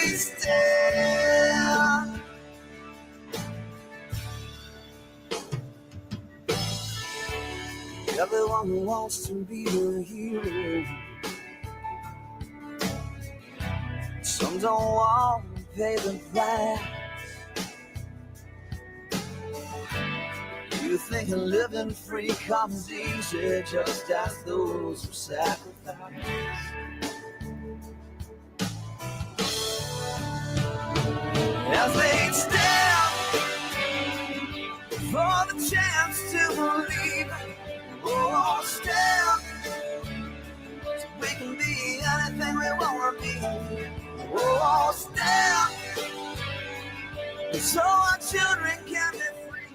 stand. Everyone wants to be a hero. Some don't want to pay the price. You think living free comes easy, just ask those who sacrifice. As they stand for the chance to believe, oh, stand so we can be anything we want to be. Oh, stand so our children can be free.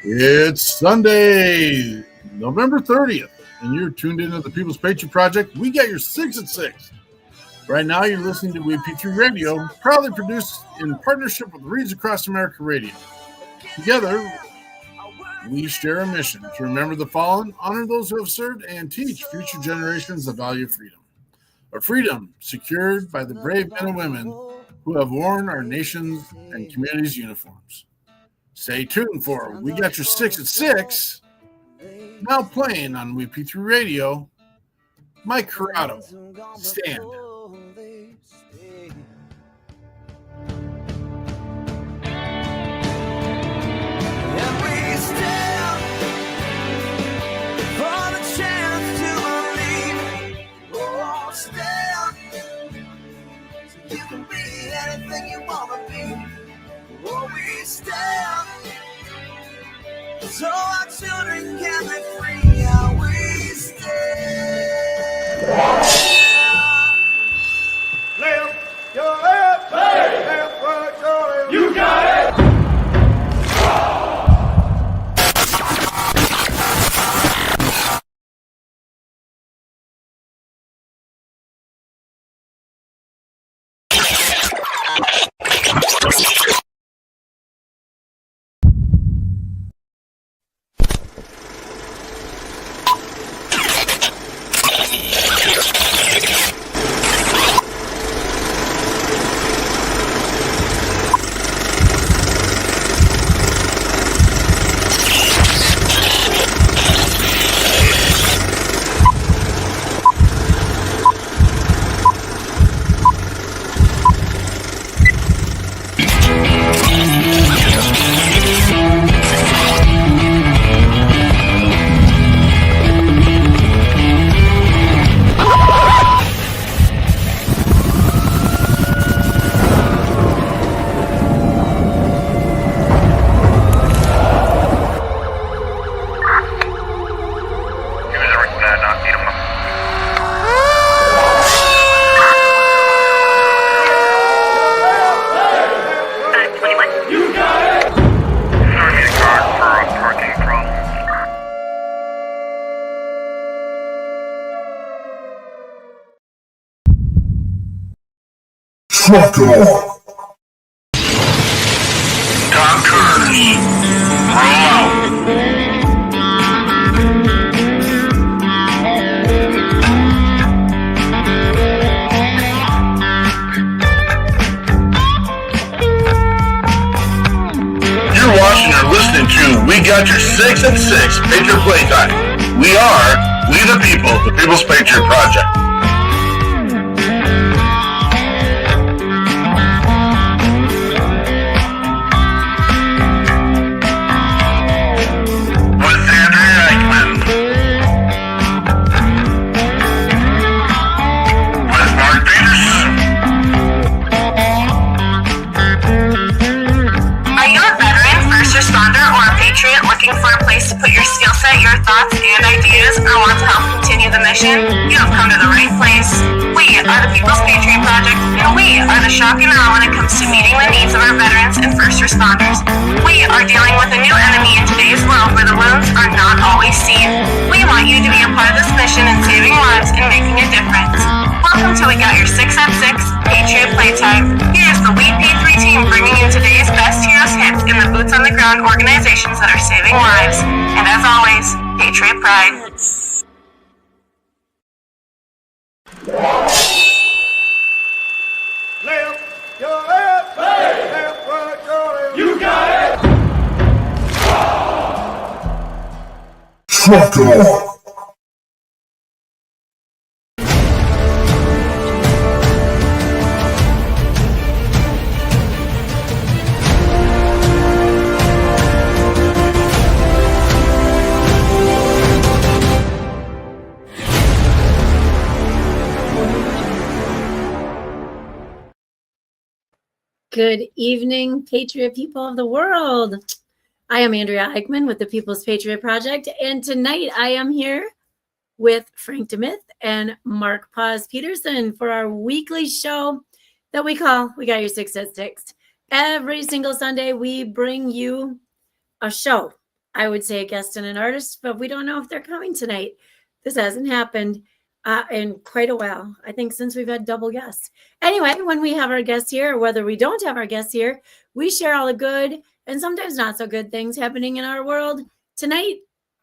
It's Sunday, November 30th, and you're tuned into the People's Patriot Project. We got your 6 at 6. Right now, you're listening to WP3 Radio, proudly produced in partnership with Reads Across America Radio. Together, we share a mission to remember the fallen, honor those who have served, and teach future generations the value of freedom. A freedom secured by the brave men and women who have worn our nation's and community's uniforms. Stay tuned for We Got Your 6 at 6, now playing on WP3 Radio, Mike Corrado, Stand. You can be anything you want to be. Oh, we stand so our children can be free. Yeah, we stand. Left your head, left right, your head. You got it. Trucker. Dockers. Roll out. You're watching or listening to We Got Your 6 at 6 Patriot Playtime. We the people, the People's Patriot Project. To put your skill set, your thoughts, and ideas, or want to help continue the mission, you have come to the right place. We are the People's Patriot Project, and we are the shock and awe when it comes to meeting the needs of our veterans and first responders. We are dealing with a new enemy in today's world where the wounds are not always seen. We want you to be a part of this mission in saving lives and making a difference. Welcome to We Got Your 6 at 6 Patriot Playtime. Here's the WP3 team bringing you today's best heroes hits in the boots on the ground organizations that are saving lives. And as always, Patriot Pride. Left your head. Hey! That's right, Charlie. You got it! Good evening, Patriot people of the world. I am Andrea Eichmann with the People's Patriot Project, and tonight I am here with Frank DeMith and Mark Paz Peterson for our weekly show that we call We Got Your 6 at 6. Every single Sunday, we bring you a show. I would say a guest and an artist, but we don't know if they're coming tonight. This hasn't happened in quite a while. I think since we've had double guests. Anyway, when we have our guests here, or whether we don't have our guests here, we share all the good and sometimes not so good things happening in our world. Tonight,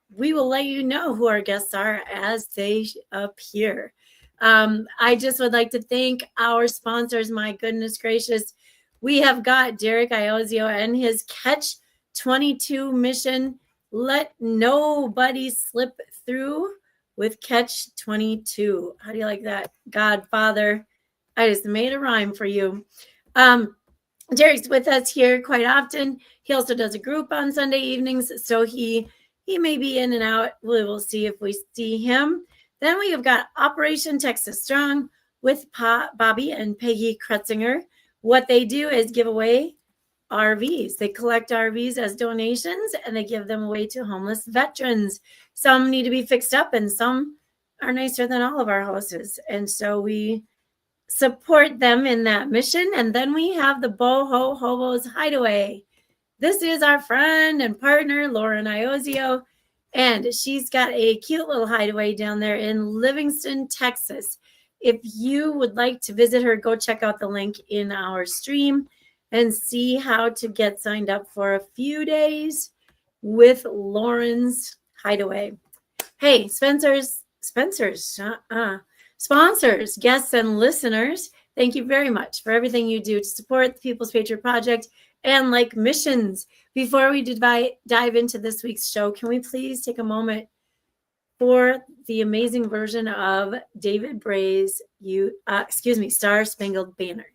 we will let you know who our guests are as they appear. I just would like to thank our sponsors. My goodness gracious. We have got Derek Iozio and his Catch 22 mission. Let nobody slip through with Catch 22. How do you like that? Godfather. I just made a rhyme for you. Derek's with us here quite often. He also does a group on Sunday evenings, so he may be in and out. We will see if we see him. Then we have got Operation Texas Strong with Bobby and Peggy Kretzinger. What they do is give away RVs. They collect RVs as donations, and they give them away to homeless veterans. Some need to be fixed up, and some are nicer than all of our houses. And so we support them in that mission. And then we have the Boho Hobos Hideaway. This is our friend and partner, Lauren Iozio, and she's got a cute little hideaway down there in Livingston, Texas. If you would like to visit her, go check out the link in our stream and see how to get signed up for a few days with Lauren's Hideaway. Hey, sponsors, guests, and listeners, thank you very much for everything you do to support the People's Patriot Project and like missions. Before we dive into this week's show, can we please take a moment for the amazing version of David Bray's Star Spangled Banner.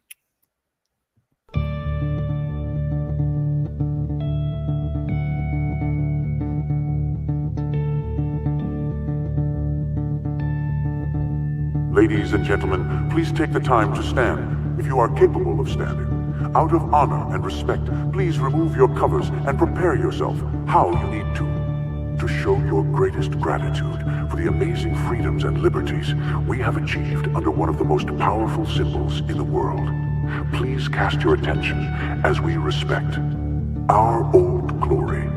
Ladies and gentlemen, please take the time to stand if you are capable of standing. Out of honor and respect, please remove your covers and prepare yourself how you need to show your greatest gratitude for the amazing freedoms and liberties we have achieved under one of the most powerful symbols in the world. Please cast your attention as we respect our old glory.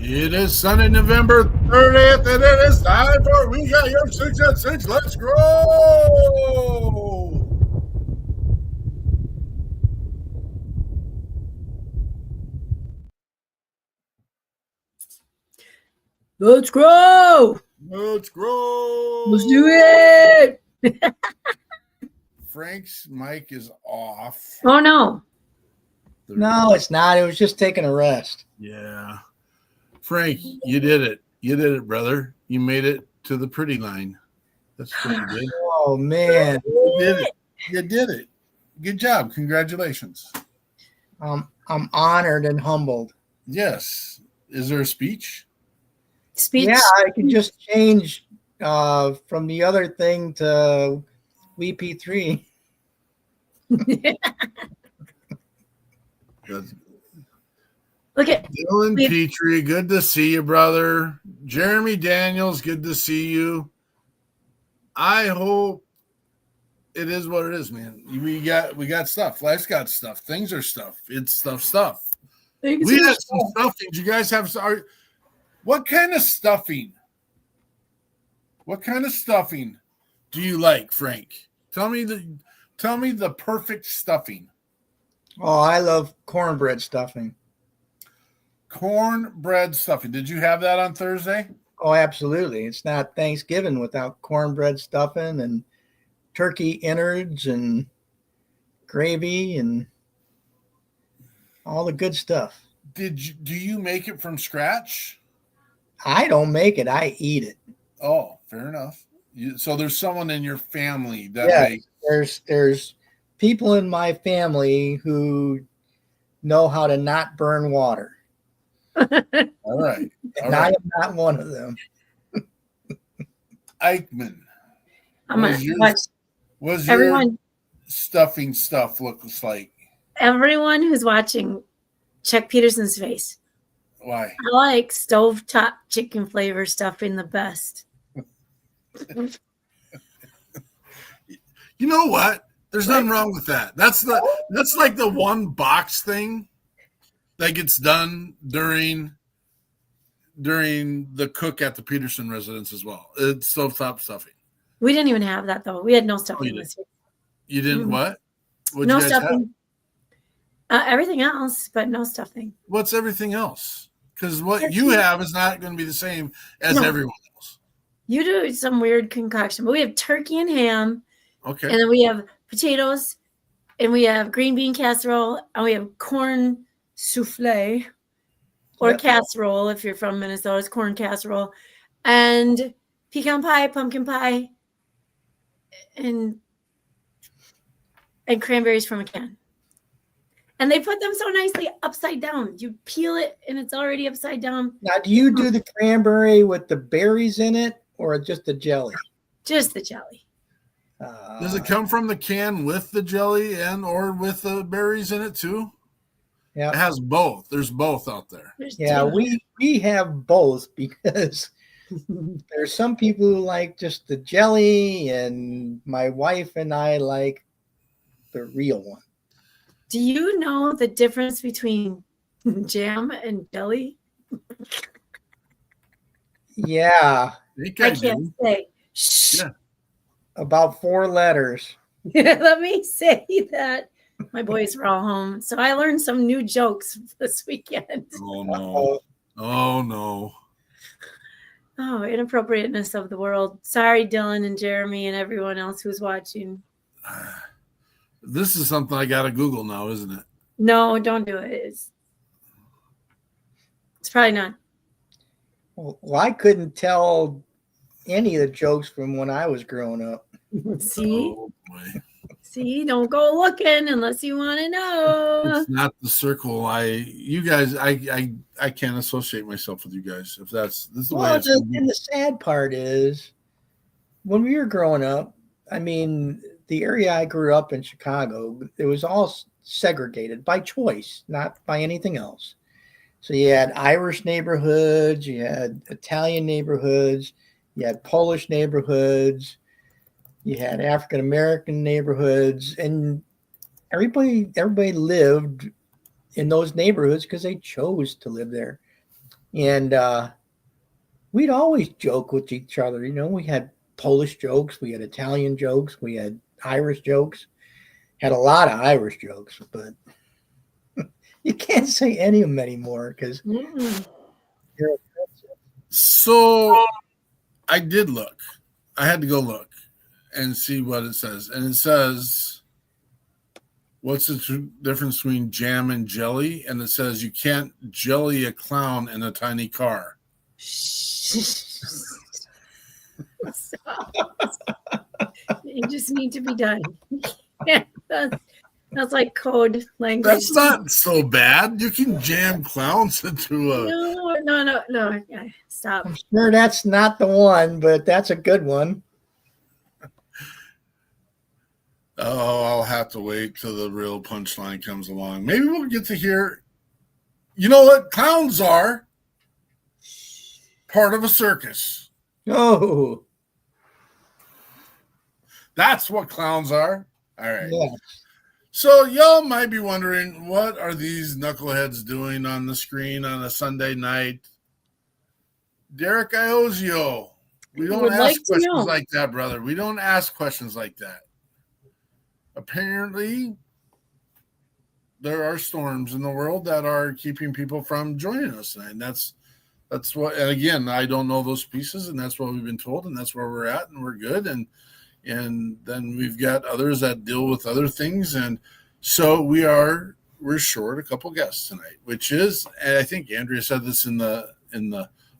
It is Sunday, November 30th, and it is time for We Got Your 6 at 6. Let's go! Let's grow. Let's go! Let's do it. Frank's mic is off. Oh, no. No, it's not. It was just taking a rest. Yeah. Frank, you did it. You did it, brother. You made it to the pretty line. That's pretty good. Oh, man. You did it. You did it. Good job. Congratulations. I'm honored and humbled. Yes. Is there a speech? Speech. Yeah, I can just change from the other thing to WP3. That's Look at Dylan Petrie, good to see you, brother. Jeremy Daniels, good to see you. I hope it is what it is, man. We got stuff. Life's got stuff. Things are stuff. It's stuff. We have some stuffing. Do you guys have what kind of stuffing? What kind of stuffing do you like, Frank? Tell me the perfect stuffing. Oh, I love cornbread stuffing. Cornbread stuffing. Did you have that on Thursday? Oh, absolutely. It's not Thanksgiving without cornbread stuffing and turkey innards and gravy and all the good stuff. Do you make it from scratch? I don't make it. I eat it. Oh, fair enough. So there's someone in your family that makes. There's people in my family who know how to not burn water. All right. And I am not one of them. Eichmann. Was your stuffing stuff looks like? Everyone who's watching, check Peterson's face. Why? I like stovetop chicken flavor stuffing the best. You know what? There's nothing wrong with that. That's like the one box thing that gets done during the cook at the Peterson residence as well. It's stovetop stuffing. We didn't even have that though. We had no stuffing this year. You didn't what? What'd No you guys stuffing. Everything else, but no stuffing. What's everything else? Because what you have is not going to be the same as everyone else. You do some weird concoction, but we have turkey and ham. Okay. And then we have potatoes, and we have green bean casserole, and we have corn souffle or casserole if you're from Minnesota. It's corn casserole, and pecan pie, pumpkin pie, and cranberries from a can. And they put them so nicely upside down. You peel it, and it's already upside down. Now, do you do the cranberry with the berries in it or just the jelly? Just the jelly. Does it come from the can with the jelly and or with the berries in it too? Yeah, it has both. There's both out there. Yeah, we have both because there's some people who like just the jelly, and my wife and I like the real one. Do you know the difference between jam and jelly? Yeah. I can't say. Shh. Yeah. About 4 letters. Let me say that. My boys were all home. So I learned some new jokes this weekend. Oh, no. Oh, no. Oh, inappropriateness of the world. Sorry, Dylan and Jeremy and everyone else who's watching. This is something I got to Google now, isn't it? No, don't do it. It's probably not. Well, I couldn't tell any of the jokes from when I was growing up. See? Oh, boy. See, don't go looking unless you want to know. It's not the circle. I can't associate myself with you guys if this is the way it's and the sad part is when we were growing up, I mean, the area I grew up in, Chicago, it was all segregated by choice, not by anything else. So you had Irish neighborhoods, you had Italian neighborhoods, you had Polish neighborhoods, you had African American neighborhoods, and everybody lived in those neighborhoods because they chose to live there. And we'd always joke with each other. You know, we had Polish jokes, we had Italian jokes, we had Irish jokes, had a lot of Irish jokes, but you can't say any of them anymore because you're offensive. So I did look. I had to go look and see what it says. And it says, what's the difference between jam and jelly? And it says you can't jelly a clown in a tiny car. You just need to be done. Yeah, that's like code language. That's not so bad. You can jam clowns into a... No. Stop. I'm sure that's not the one, but that's a good one. Oh, I'll have to wait till the real punchline comes along. Maybe we'll get to hear... You know what? Clowns are part of a circus. Oh. That's what clowns are. All right. Yeah. So y'all might be wondering, what are these knuckleheads doing on the screen on a Sunday night? Derek Iozio, we don't ask questions like that, brother. We don't ask questions like that. Apparently, there are storms in the world that are keeping people from joining us tonight. And that's what, and again, I don't know those pieces, and that's what we've been told, and that's where we're at, and we're good. And then we've got others that deal with other things. And so we're short a couple guests tonight, which is, and I think Andrea said this in the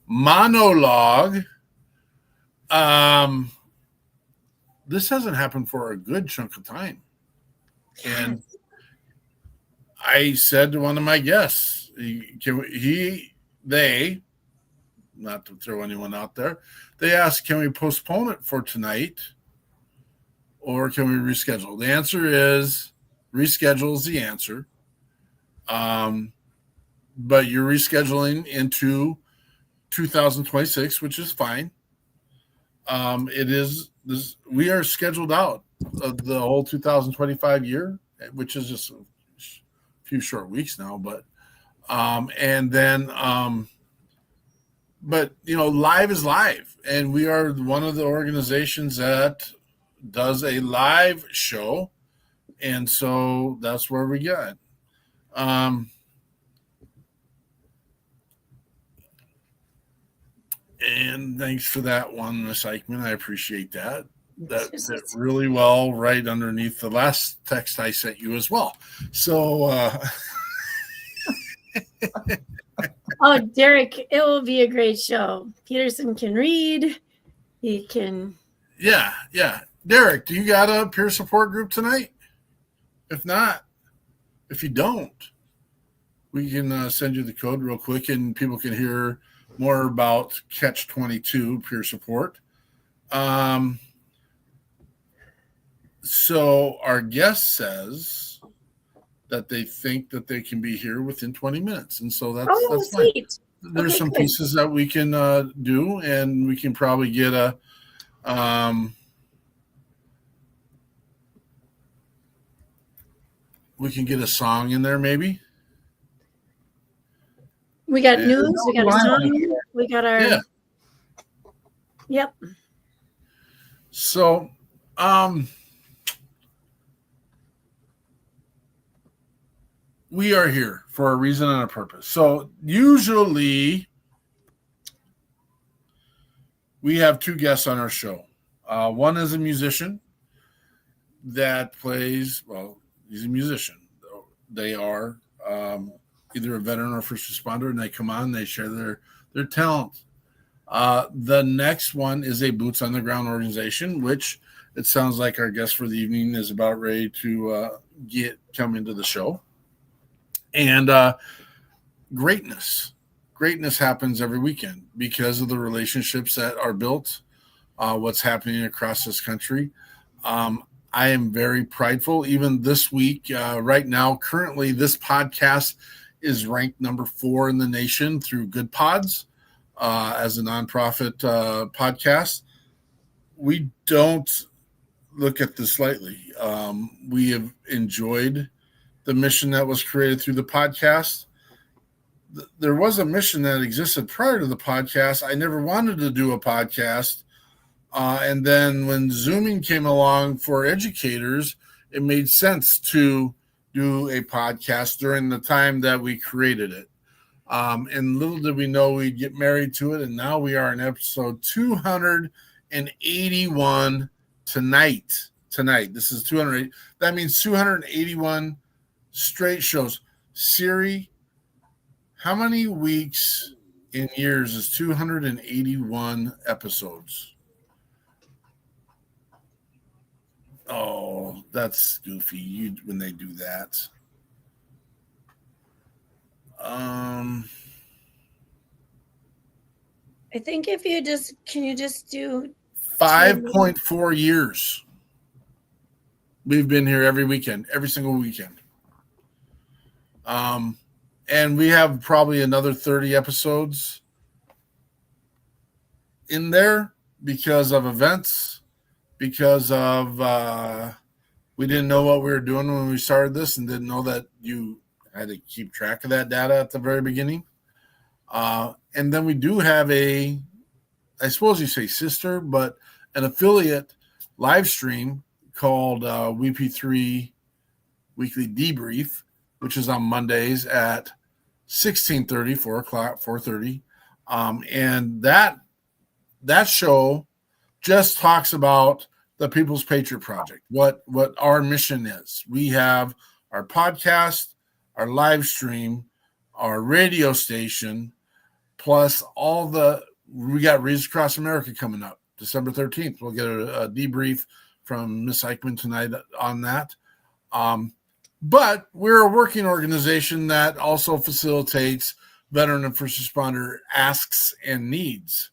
monologue. This hasn't happened for a good chunk of time. And I said to one of my guests, they, not to throw anyone out there, they asked, can we postpone it for tonight? Or can we reschedule? The answer is reschedule is the answer. But you're rescheduling into 2026, which is fine. It is this. We are scheduled out of the whole 2025 year, which is just a few short weeks now. But but you know, live is live, and we are one of the organizations that does a live show, and so that's where we got. And thanks for that one, Miss Eichmann. I appreciate that. That fit really well right underneath the last text I sent you as well. So oh, Derek, it will be a great show. Peterson can read. He can. Yeah. Derek, do you got a peer support group tonight? If not, if you don't, we can send you the code real quick, and people can hear more about Catch 22 peer support. So our guest says that they think that they can be here within 20 minutes. And so that's sweet. There's some good pieces that we can do, and we can probably get a song in there maybe. We got news, we got a song, we got our... Yeah. Yep. So, we are here for a reason and a purpose. So, usually, we have two guests on our show. One is a musician that plays, well, he's a musician. They are either a veteran or first responder, and they come on, they share their talent. The next one is a boots on the ground organization, which it sounds like our guest for the evening is about ready to come into the show. And greatness happens every weekend because of the relationships that are built, what's happening across this country. I am very prideful. Even this week, right now, currently, this podcast is ranked number 4 in the nation through Good Pods as a nonprofit podcast. We don't look at this lightly. We have enjoyed the mission that was created through the podcast. there was a mission that existed prior to the podcast. I never wanted to do a podcast. And then when Zooming came along for educators, it made sense to do a podcast during the time that we created it. And little did we know we'd get married to it. And now we are in episode 281 tonight. This is 208. That means 281 straight shows. Siri, how many weeks in years is 281 episodes? Oh, that's goofy when they do that. I think if you can you just do 5.4 years. We've been here every weekend, every single weekend. And we have probably another 30 episodes in there because of events, because of we didn't know what we were doing when we started this and didn't know that you had to keep track of that data at the very beginning. And then we do have I suppose you say sister, but an affiliate live stream called WP3 Weekly Debrief, which is on Mondays at 16:30, 4 o'clock, 4:30. And that show just talks about the People's Patriot Project, what our mission is. We have our podcast, our live stream, our radio station, plus we got Reads Across America coming up December 13th. We'll get a debrief from Miss Eichmann tonight on that. But we're a working organization that also facilitates veteran and first responder asks and needs.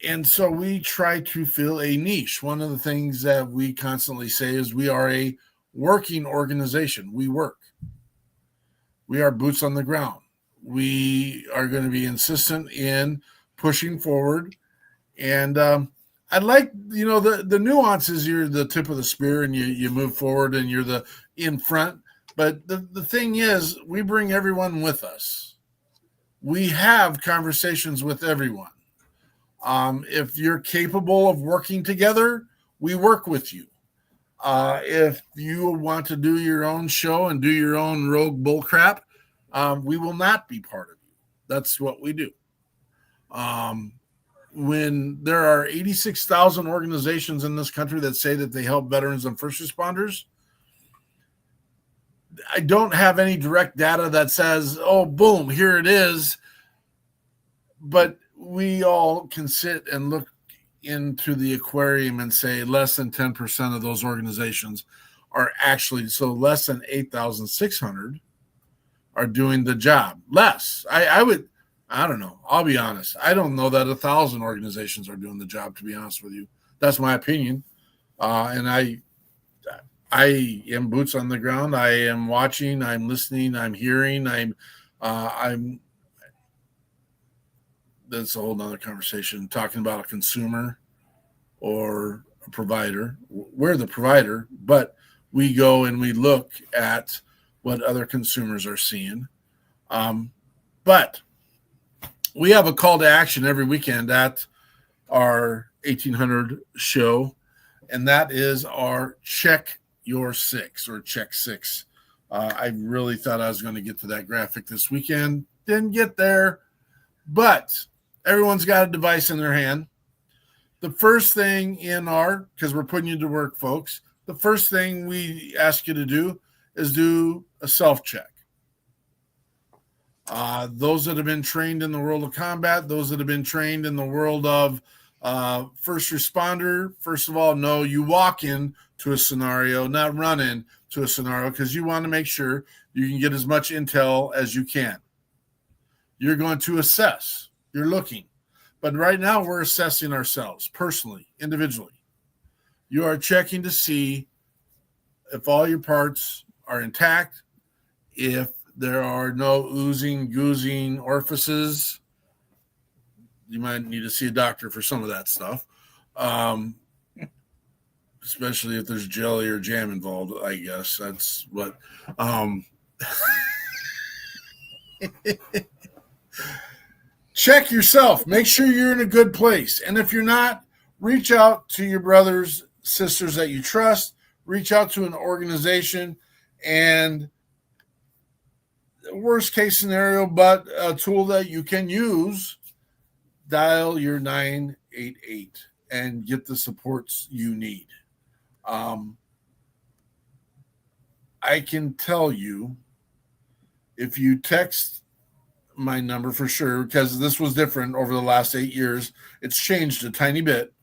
And so we try to fill a niche. One of the things that we constantly say is we are a working organization. We work. We are boots on the ground. We are going to be insistent in pushing forward. And I like, the nuances. You're the tip of the spear and you move forward and you're in front. But the thing is, we bring everyone with us. We have conversations with everyone. If you're capable of working together, we work with you. If you want to do your own show and do your own rogue bullcrap, we will not be part of you. That's what we do. When there are 86,000 organizations in this country that say that they help veterans and first responders, I don't have any direct data that says, oh, boom, here it is. But we all can sit and look into the aquarium and say less than 10% of those organizations are actually, so less than 8,600 are doing the job. Less. I don't know. I'll be honest. I don't know that 1,000 organizations are doing the job, to be honest with you. That's my opinion. And I am boots on the ground. I am watching. I'm listening. I'm hearing. That's a whole nother conversation, talking about a consumer or a provider. We're the provider, but we go and we look at what other consumers are seeing. But we have a call to action every weekend at our 1800 show, and that is our Check Your Six or Check Six. I really thought I was going to get to that graphic this weekend. Didn't get there, but everyone's got a device in their hand. The first thing because we're putting you to work, folks, the first thing we ask you to do is do a self-check. Those that have been trained in the world of combat, those that have been trained in the world of first responder, first of all, know you walk into a scenario, not run into a scenario, because you want to make sure you can get as much intel as you can. You're going to assess. You're looking. But right now we're assessing ourselves personally, individually. You are checking to see if all your parts are intact, if there are no oozing, goozing orifices. You might need to see a doctor for some of that stuff, especially if there's jelly or jam involved, I guess. That's what Check yourself. Make sure you're in a good place. And if you're not, reach out to your brothers, sisters that you trust. Reach out to an organization, and worst case scenario, but a tool that you can use, dial your 988 and get the supports you need. I can tell you, if you text my number for sure, because this was different over the last 8 years, it's changed a tiny bit.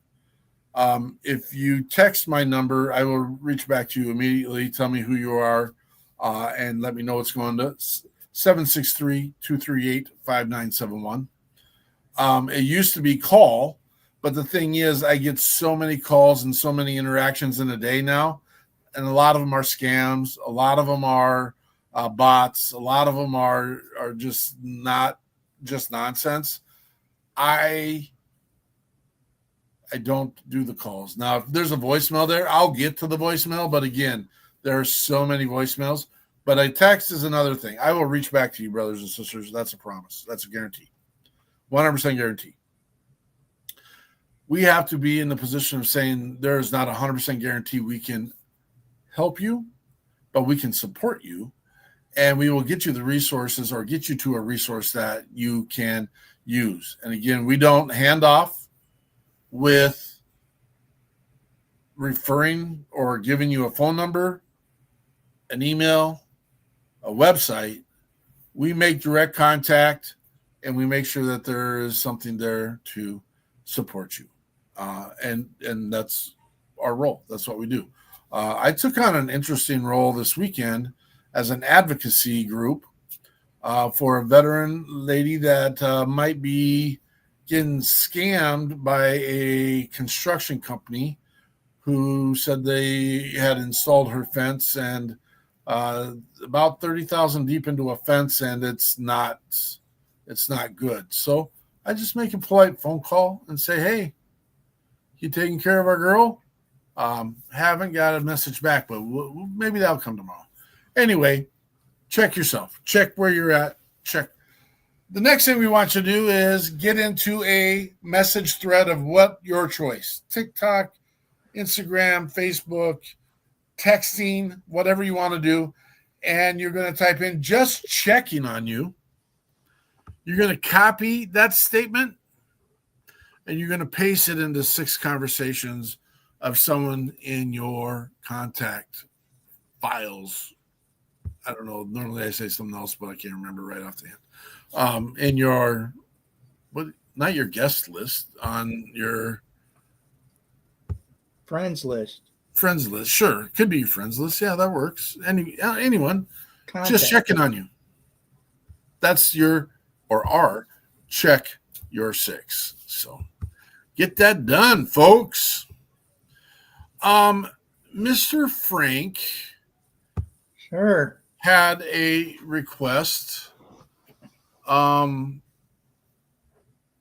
If you text my number, I will reach back to you immediately. Tell me who you are, and let me know what's going to 763-238-5971. It used to be call, but the thing is, I get so many calls and so many interactions in a day now, and a lot of them are scams. A lot of them are bots. A lot of them are just not just nonsense. I don't do the calls. Now, if there's a voicemail there, I'll get to the voicemail. But again, there are so many voicemails. But a text is another thing. I will reach back to you, brothers and sisters. That's a promise. That's a guarantee. 100% guarantee. We have to be in the position of saying there is not a 100% guarantee we can help you, but we can support you. And we will get you the resources or get you to a resource that you can use. And again, we don't hand off with referring or giving you a phone number, an email, a website. We make direct contact, and we make sure that there is something there to support you. And that's our role. That's what we do. I took on an interesting role this weekend as an advocacy group for a veteran lady that might be getting scammed by a construction company who said they had installed her fence, and about 30,000 deep into a fence, and it's not good. So I just make a polite phone call and say, hey, you taking care of our girl? Haven't got a message back, but maybe that'll come tomorrow. Anyway, check yourself. Check where you're at. Check. The next thing we want you to do is get into a message thread of what your choice. TikTok, Instagram, Facebook, texting, whatever you want to do. And you're going to type in just checking on you. You're going to copy that statement, and you're going to paste it into 6 conversations of someone in your contact files. I don't know. Normally I say something else, but I can't remember right off the hand. In your, not your guest list, on your friends list. Friends list. Sure. Could be your friends list. Yeah, that works. Anyone Contact. Just checking on you. That's your, or our, check your 6. So get that done, folks. Mr. Frank Sure. had a request of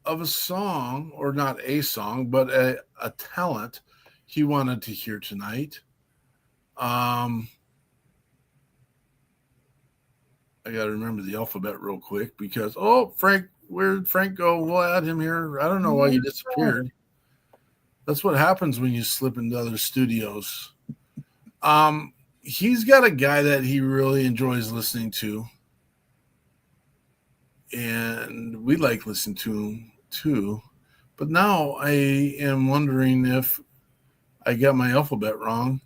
a song, or not a song, but a talent he wanted to hear tonight. I got to remember the alphabet real quick because, Frank, where'd Frank go? We'll add him here. I don't know why he disappeared. That's what happens when you slip into other studios. He's got a guy that he really enjoys listening to, and we like listening to him too. But now I am wondering if I got my alphabet wrong.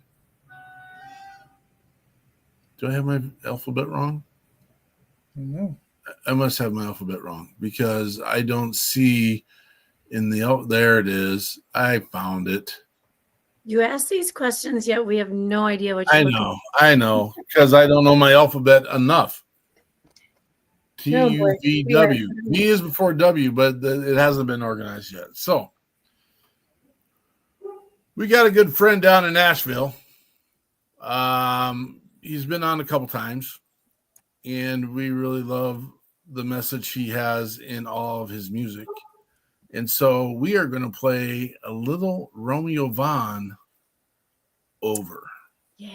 Do I have my alphabet wrong? No. I must have my alphabet wrong because I don't see in the, there it is. I found it. You ask these questions, yet we have no idea what I know, because I don't know my alphabet enough. T-U-V-W. V is before W, but it hasn't been organized yet. So we got a good friend down in Nashville. He's been on a couple times, and we really love the message he has in all of his music. And so we are going to play a little Romeo Vaughn over. Yeah.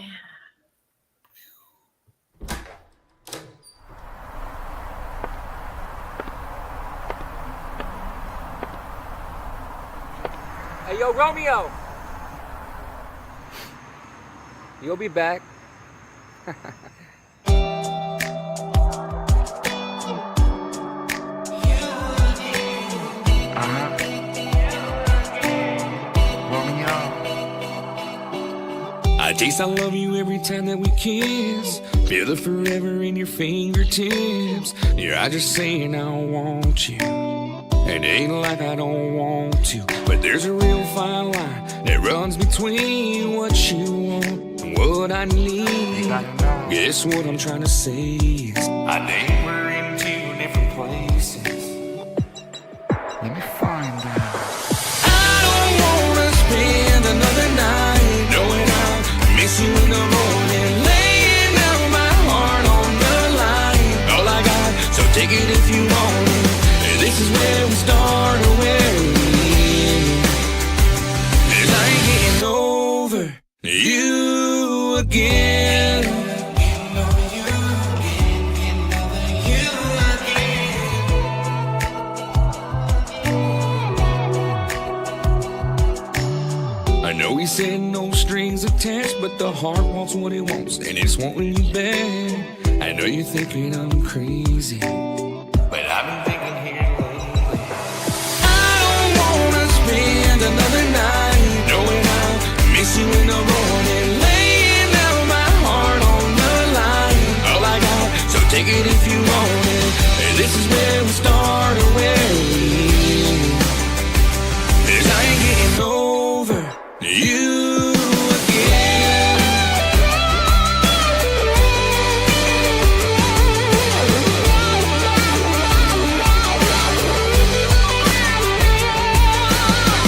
Hey, yo, Romeo. You'll be back. I taste I love you every time that we kiss. Feel it forever in your fingertips. Your eyes just saying I want you. And it ain't like I don't want to, but there's a real fine line that runs between what you want and what I need. Guess what I'm trying to say is I think we're in two different places. Let me find out. I don't wanna spend another night knowing I'll miss you in the morning, laying down my heart on the line. All I got, so take it if you want it. This is where we start or where we end. 'Cause I ain't getting over you again. I know he said no strings attached, but the heart wants what it wants, and it's wanting you bad. I know you're thinking I'm crazy, but I've been thinking here lately. I don't wanna spend another night knowing I'll miss you in the morning, laying down my heart on the line. All I got, so take it if you want it. And this is where we start or where we end. 'Cause I ain't getting over you again.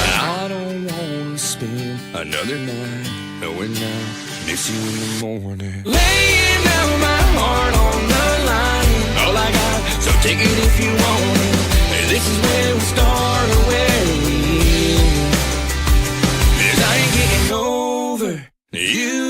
I don't wanna spend another night knowing I'll miss you in the morning, laying down my heart on the line. All I got, so take it if you want it. And this is where we start or where we end. 'Cause I ain't getting over you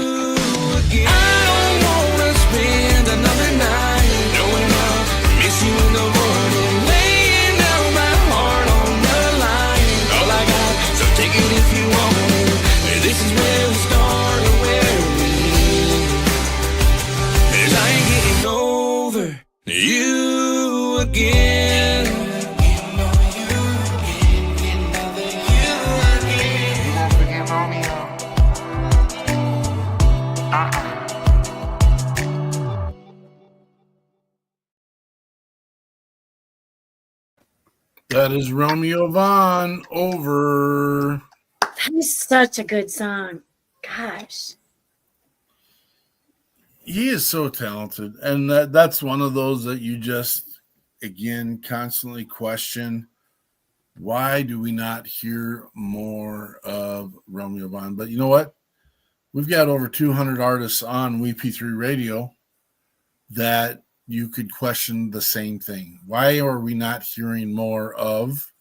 again. I don't wanna spend another night knowing I'll miss you in the morning, laying down my heart on the line. All I got, so take it if you want it. And this is where we start or where we end. 'Cause I ain't getting over you again. That is Romeo Vaughn over. That is such a good song. Gosh. He is so talented. And that's one of those that you just, again, constantly question. Why do we not hear more of Romeo Vaughn? But you know what? We've got over 200 artists on WeP3 Radio that you could question the same thing. Why are we not hearing more of?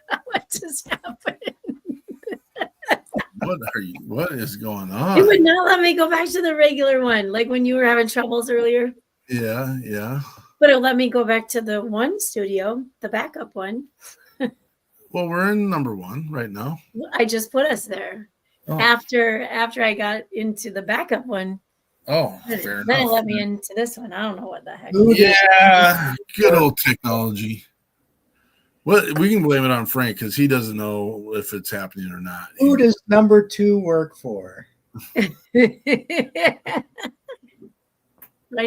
What just happened? What is going on? It would not let me go back to the regular one, like when you were having troubles earlier. Yeah. But it let me go back to the one studio, the backup one. Well, we're in number one right now. I just put us there. Oh. After I got into the backup one. Oh, fair then enough. it let me into this one. I don't know what the heck. Yeah, good old technology. Well, we can blame it on Frank because he doesn't know if it's happening or not. Who does number 2 work for? Right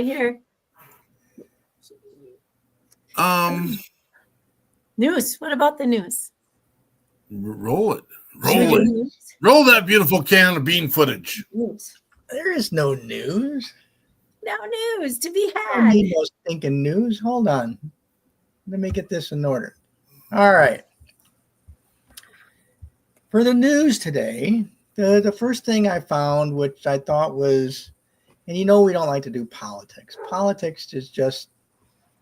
here. News. What about the news? Roll it. News? Roll that beautiful can of bean footage. News. There is no news. No news to be I had. need no stinking news. Hold on. Let me get this in order. All right. For the news today, the first thing I found, which I thought was, and you know we don't like to do politics. Politics is just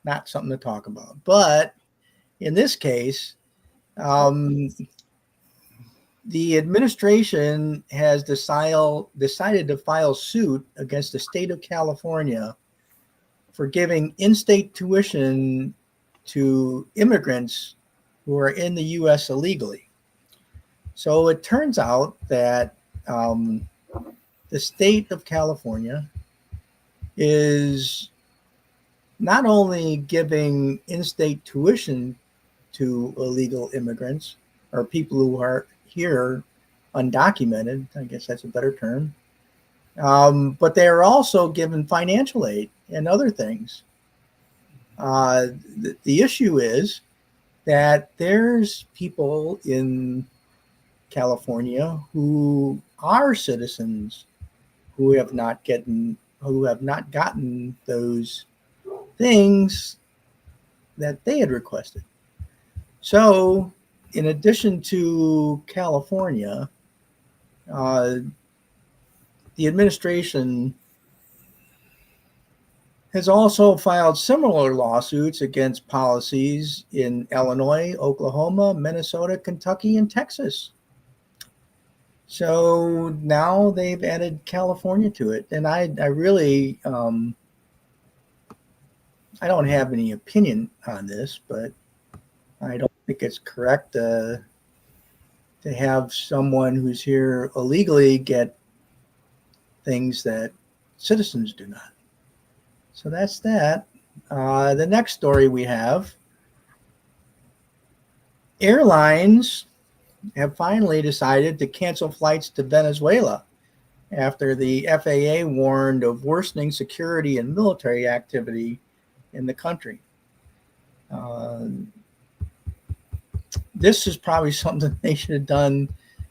not something to talk about. But in this case, the administration has decided to file suit against the state of California for giving in-state tuition to immigrants who are in the U.S. illegally. So it turns out that the state of California is not only giving in-state tuition to illegal immigrants or people who are here undocumented, I guess that's a better term, but they are also given financial aid and other things. The issue is that there's people in California who are citizens who have not gotten those things that they had requested. So, in addition to California, the administration has also filed similar lawsuits against policies in Illinois, Oklahoma, Minnesota, Kentucky, and Texas. So now they've added California to it. And I really, I don't have any opinion on this, but I don't think it's correct to have someone who's here illegally get things that citizens do not. So that's that. The next story we have, airlines have finally decided to cancel flights to Venezuela after the FAA warned of worsening security and military activity in the country. This is probably something they should have done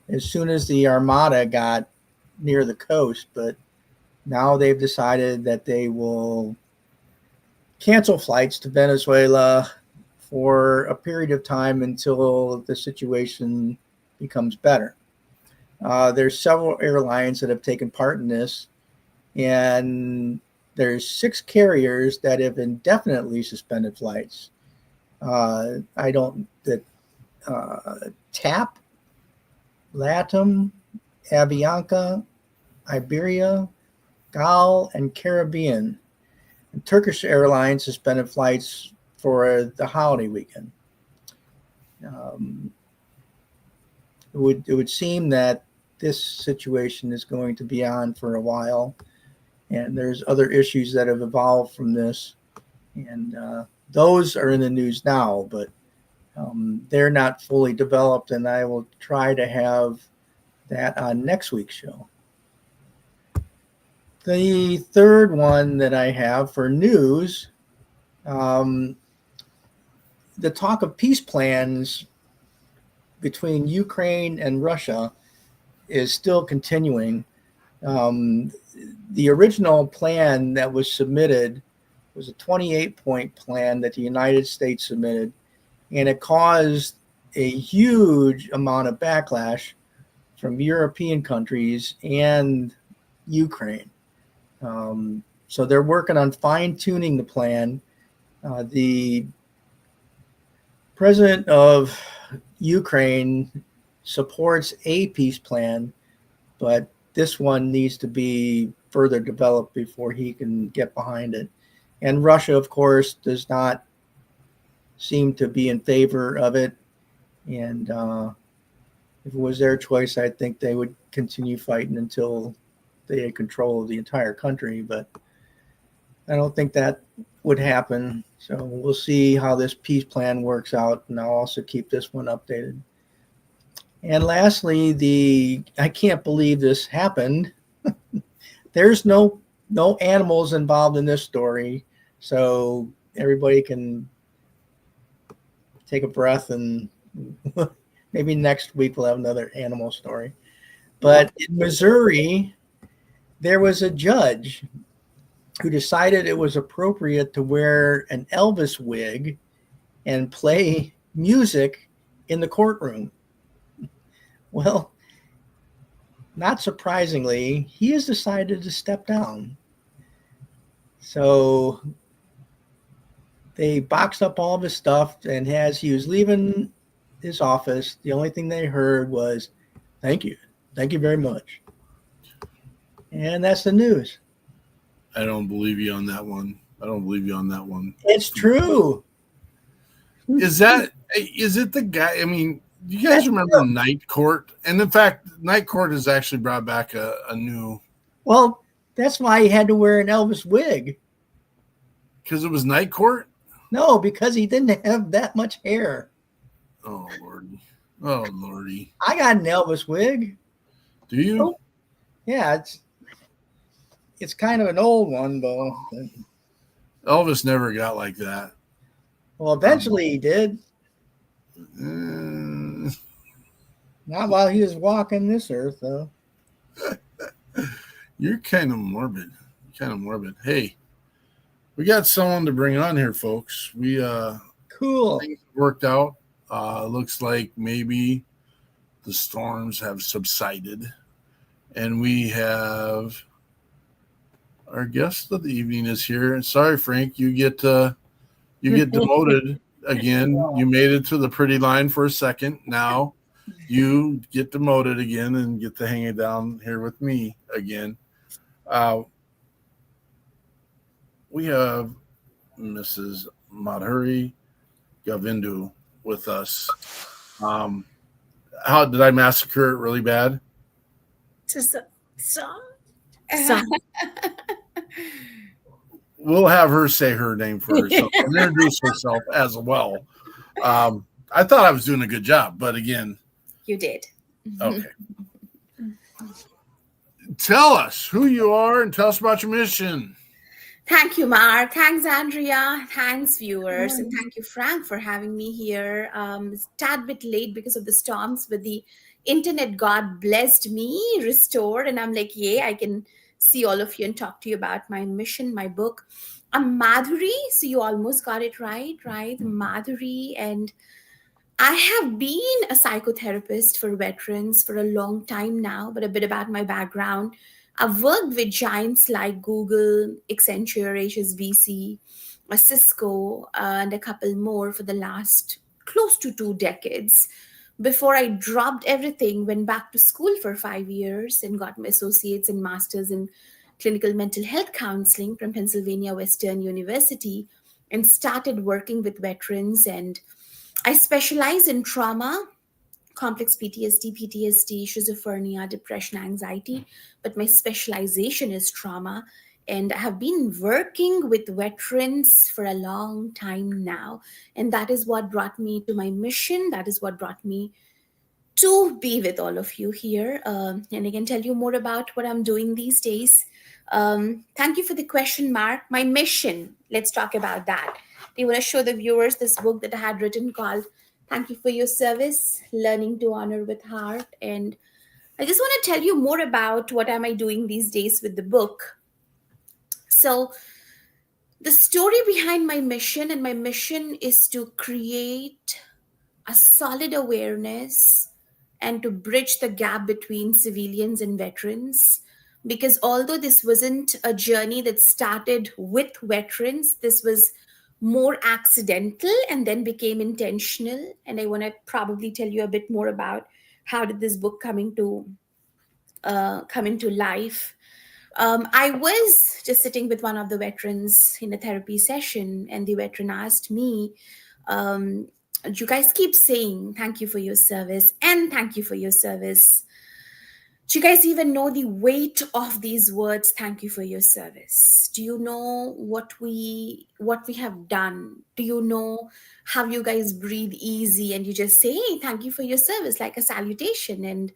as soon as the Armada got near the coast, but now they've decided that they will cancel flights to Venezuela for a period of time until the situation becomes better. There's several airlines that have taken part in this, and there's 6 carriers that have indefinitely suspended flights. TAP, LATAM, Avianca, Iberia, GAL, and Caribbean. And Turkish Airlines suspended flights for the holiday weekend. It would seem that this situation is going to be on for a while, and there's other issues that have evolved from this, and those are in the news now, but they're not fully developed, and I will try to have that on next week's show. The third one that I have for news, the talk of peace plans between Ukraine and Russia is still continuing. The original plan that was submitted was a 28-point plan that the United States submitted, and it caused a huge amount of backlash from European countries and Ukraine. So they're working on fine-tuning the plan. The president of Ukraine supports a peace plan, but this one needs to be further developed before he can get behind it. And Russia, of course, does not seem to be in favor of it. And if it was their choice, I think they would continue fighting until they had control of the entire country. But I don't think that would happen. So we'll see how this peace plan works out, and I'll also keep this one updated. And lastly, I can't believe this happened. There's no animals involved in this story, so everybody can take a breath, and maybe next week we'll have another animal story. But in Missouri, there was a judge who decided it was appropriate to wear an Elvis wig and play music in the courtroom. Well, not surprisingly, he has decided to step down. So they boxed up all of his stuff, and as he was leaving his office, the only thing they heard was, "Thank you. Thank you very much." And that's the news. I don't believe you on that one. It's true. Is that Hey, is it the guy? I mean, do you guys remember Night Court? And in fact, Night Court has actually brought back a new. Well, that's why he had to wear an Elvis wig. Because it was Night Court? No, because he didn't have that much hair. Oh, Lordy. Oh, Lordy. I got an Elvis wig. Do you? Oh, yeah, it's kind of an old one, though. Elvis never got like that. Well, eventually he did. Not while he was walking this earth, though. You're kind of morbid. Hey, we got someone to bring on here, folks. We cool. Things worked out. Looks like maybe the storms have subsided, and we have our guest of the evening is here. Sorry, Frank, you get demoted again. You made it to the pretty line for a second. Now you get demoted again and get to hang it down here with me again. We have Mrs. Madhuri Govindu with us. How did I massacre it really bad? Just a song. We'll have her say her name for herself and introduce herself as well. I thought I was doing a good job, but again, you did. Okay. Tell us who you are and tell us about your mission. Thank you, Mark. Thanks, Andrea. Thanks, viewers. And thank you, Frank, for having me here. It's a tad bit late because of the storms, but the internet God blessed me, restored. And I'm like, yay, I can see all of you and talk to you about my mission, my book. I'm Madhuri. So you almost got it right? Madhuri. And I have been a psychotherapist for veterans for a long time now, but a bit about my background. I've worked with giants like Google, Accenture, HSBC, Cisco, and a couple more for the last close to 2 decades. Before I dropped everything, went back to school for 5 years and got my associates and masters in clinical mental health counseling from Pennsylvania Western University and started working with veterans. And I specialize in trauma, complex PTSD, schizophrenia, depression, anxiety, but my specialization is trauma. And I have been working with veterans for a long time now. And that is what brought me to my mission. That is what brought me to be with all of you here. And I can tell you more about what I'm doing these days. Thank you for the question, Mark. My mission, let's talk about that. I want to show the viewers this book that I had written called Thank You for Your Service, Learning to Honor with Heart. And I just want to tell you more about what am I doing these days with the book. So the story behind my mission, and my mission is to create a solid awareness and to bridge the gap between civilians and veterans. Because although this wasn't a journey that started with veterans, this was more accidental and then became intentional. And I want to probably tell you a bit more about how did this book come into life. I was just sitting with one of the veterans in a therapy session, and the veteran asked me, you guys keep saying thank you for your service and thank you for your service. Do you guys even know the weight of these words, thank you for your service? Do you know what we have done? Do you know how you guys breathe easy and you just say, hey, thank you for your service, like a salutation? And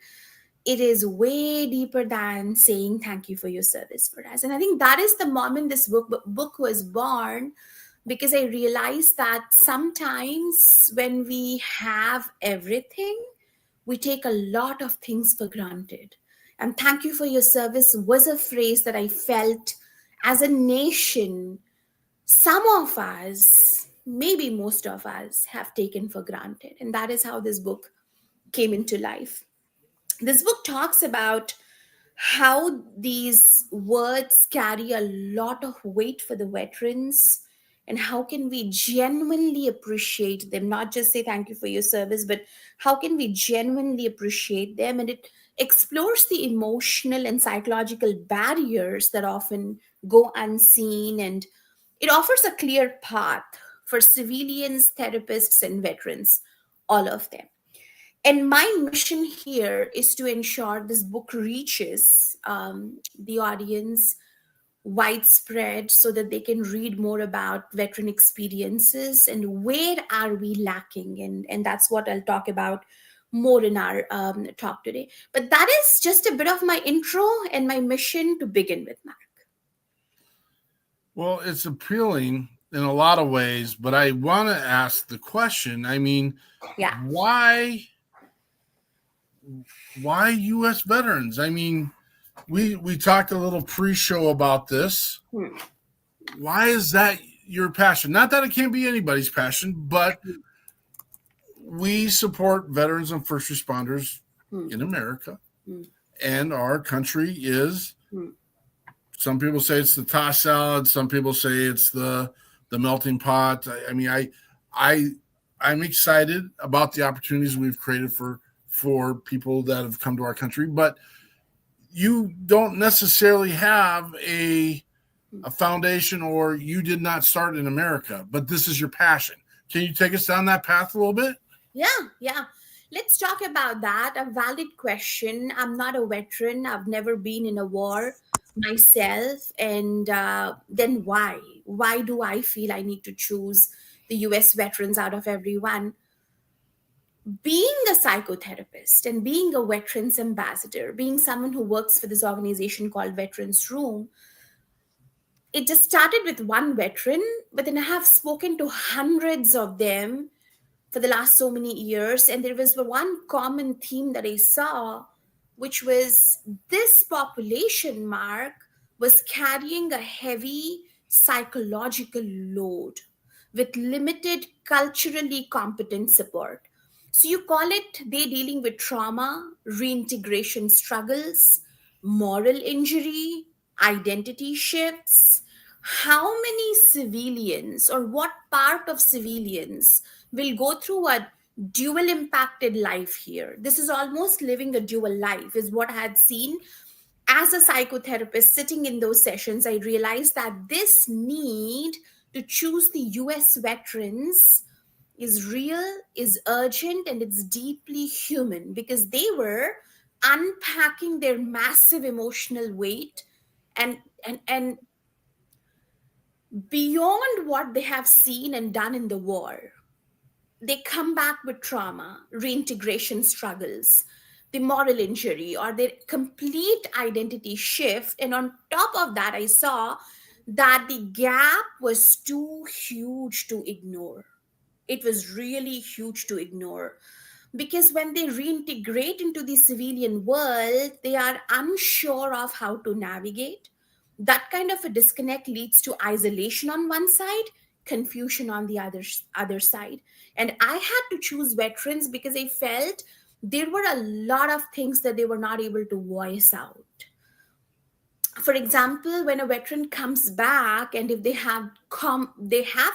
it is way deeper than saying thank you for your service for us. And I think that is the moment this book was born, because I realized that sometimes when we have everything, we take a lot of things for granted. And thank you for your service was a phrase that I felt as a nation, some of us, maybe most of us, have taken for granted. And that is how this book came into life. This book talks about how these words carry a lot of weight for the veterans, and how can we genuinely appreciate them, not just say thank you for your service, but how can we genuinely appreciate them. And it explores the emotional and psychological barriers that often go unseen, and it offers a clear path for civilians, therapists, and veterans, all of them. And my mission here is to ensure this book reaches the audience widespread so that they can read more about veteran experiences and where are we lacking. And that's what I'll talk about more in our talk today. But that is just a bit of my intro and my mission to begin with, Mark. Well, it's appealing in a lot of ways, but I want to ask the question, I mean, why U.S. veterans? I mean, we talked a little pre-show about this. Why is that your passion? Not that it can't be anybody's passion, but we support veterans and first responders in America. And our country is, some people say it's the tossed salad. Some people say it's the melting pot. I mean, I'm excited about the opportunities we've created for people that have come to our country, but you don't necessarily have a foundation, or you did not start in America, but this is your passion. Can you take us down that path a little bit? Yeah. Let's talk about that. A valid question. I'm not a veteran. I've never been in a war myself. And then why? Why do I feel I need to choose the US veterans out of everyone? Being a psychotherapist and being a veterans ambassador, being someone who works for this organization called Veterans Room, it just started with one veteran, but then I have spoken to hundreds of them for the last so many years. And there was one common theme that I saw, which was this population, Mark, was carrying a heavy psychological load with limited culturally competent support. So you call it, they dealing with trauma, reintegration struggles, moral injury, identity shifts. How many civilians, or what part of civilians will go through a dual impacted life here? This is almost living a dual life, is what I had seen. As a psychotherapist sitting in those sessions, I realized that this need to choose the US veterans is real, is urgent, and it's deeply human, because they were unpacking their massive emotional weight and beyond what they have seen and done in the war. They come back with trauma, reintegration struggles, the moral injury, or their complete identity shift. And on top of that, I saw that the gap was too huge to ignore. It was really huge to ignore, because when they reintegrate into the civilian world, they are unsure of how to navigate. That kind of a disconnect leads to isolation on one side, confusion on the other side. And I had to choose veterans because I felt there were a lot of things that they were not able to voice out. For example, when a veteran comes back and if they have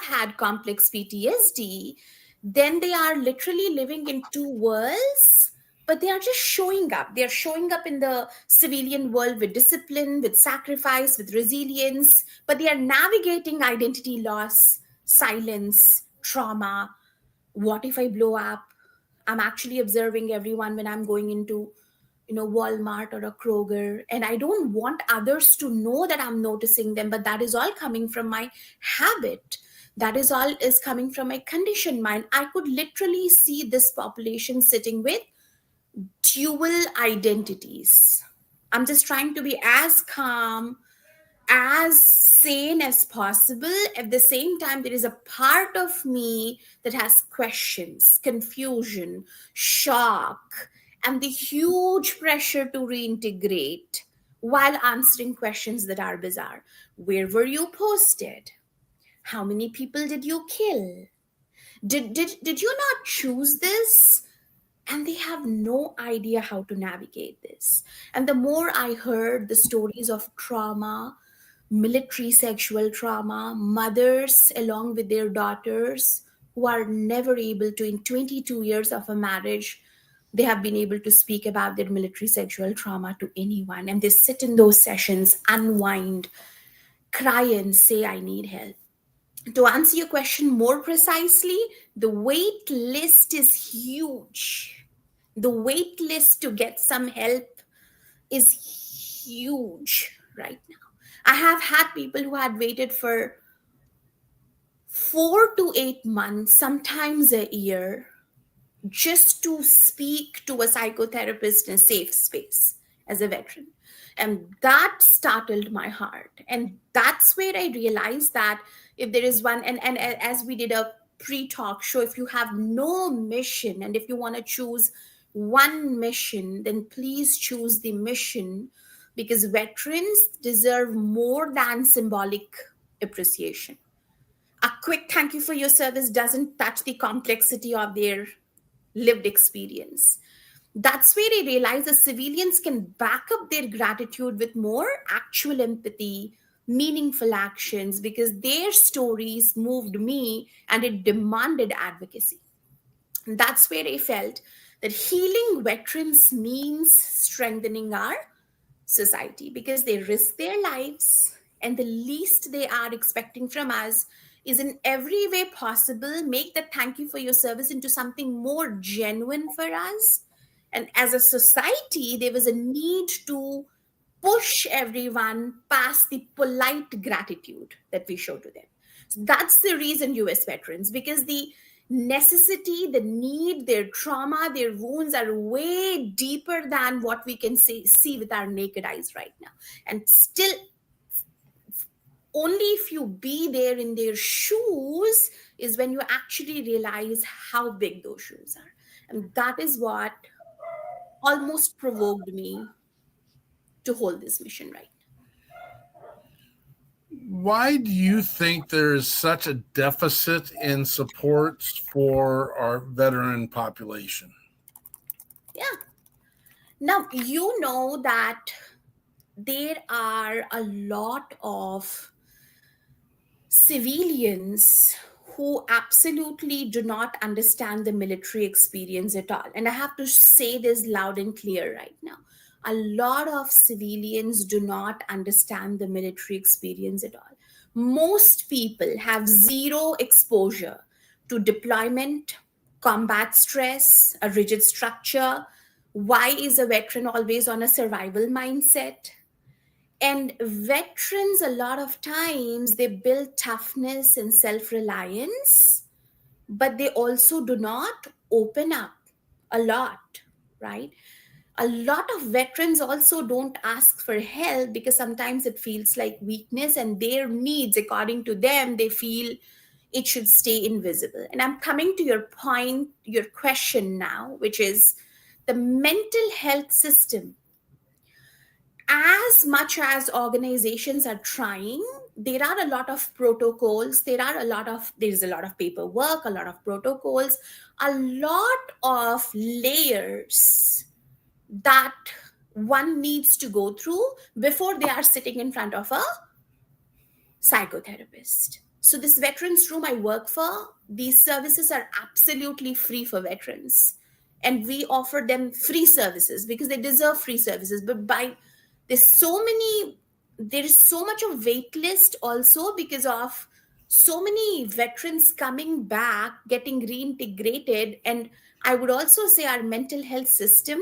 had complex PTSD, then they are literally living in two worlds, but they are just showing up. They are showing up in the civilian world with discipline, with sacrifice, with resilience, but they are navigating identity loss, silence, trauma. What if I blow up? I'm actually observing everyone when I'm going into Walmart or a Kroger, and I don't want others to know that I'm noticing them, but that is all coming from my habit. That is all is coming from my conditioned mind. I could literally see this population sitting with dual identities. I'm just trying to be as calm, as sane as possible. At the same time, there is a part of me that has questions, confusion, shock, and the huge pressure to reintegrate while answering questions that are bizarre. Where were you posted? How many people did you kill? Did you not choose this? And they have no idea how to navigate this. And the more I heard the stories of trauma, military sexual trauma, mothers along with their daughters who are never able to, in 22 years of a marriage, they have been able to speak about their military sexual trauma to anyone. And they sit in those sessions, unwind, cry and say, I need help. To answer your question more precisely, the wait list is huge. The wait list to get some help is huge right now. I have had people who had waited for 4 to 8 months, sometimes a year, just to speak to a psychotherapist in a safe space as a veteran. And that startled my heart. And that's where I realized that if there is one, and as we did a pre-talk show, if you have no mission and if you want to choose one mission, then please choose the mission, because veterans deserve more than symbolic appreciation. A quick thank you for your service doesn't touch the complexity of their lived experience. That's where I realized that civilians can back up their gratitude with more actual empathy, meaningful actions, because their stories moved me and it demanded advocacy. And that's where I felt that healing veterans means strengthening our society, because they risk their lives, and the least they are expecting from us is in every way possible make that thank you for your service into something more genuine for us. And as a society, there was a need to push everyone past the polite gratitude that we show to them. So that's the reason, US veterans, because the necessity, the need, their trauma, their wounds are way deeper than what we can see with our naked eyes right now. And still, only if you be there in their shoes is when you actually realize how big those shoes are. And that is what almost provoked me to hold this mission right now. Why do you think there is such a deficit in supports for our veteran population? Yeah. Now, you know that there are a lot of civilians who absolutely do not understand the military experience at all. And I have to say this loud and clear right now. A lot of civilians do not understand the military experience at all. Most people have zero exposure to deployment, combat stress, a rigid structure. Why is a veteran always on a survival mindset? And veterans, a lot of times, they build toughness and self-reliance, but they also do not open up a lot, right? A lot of veterans also don't ask for help because sometimes it feels like weakness, and their needs, according to them, they feel it should stay invisible. And I'm coming to your point, your question now, which is the mental health system. As much as organizations are trying, there are a lot of protocols, there's a lot of paperwork, a lot of protocols, a lot of layers that one needs to go through before they are sitting in front of a psychotherapist. So this veterans room I work for, these services are absolutely free for veterans. And we offer them free services because they deserve free services. But there is so much of wait list also because of so many veterans coming back, getting reintegrated. And I would also say our mental health system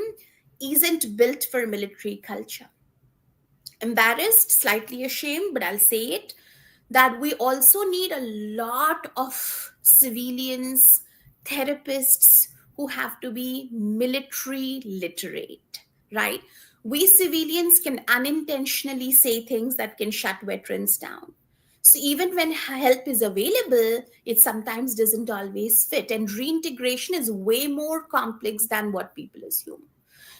isn't built for military culture. Embarrassed, slightly ashamed, but I'll say it, that we also need a lot of civilians, therapists who have to be military literate, right? We civilians can unintentionally say things that can shut veterans down. So even when help is available, it sometimes doesn't always fit. And reintegration is way more complex than what people assume.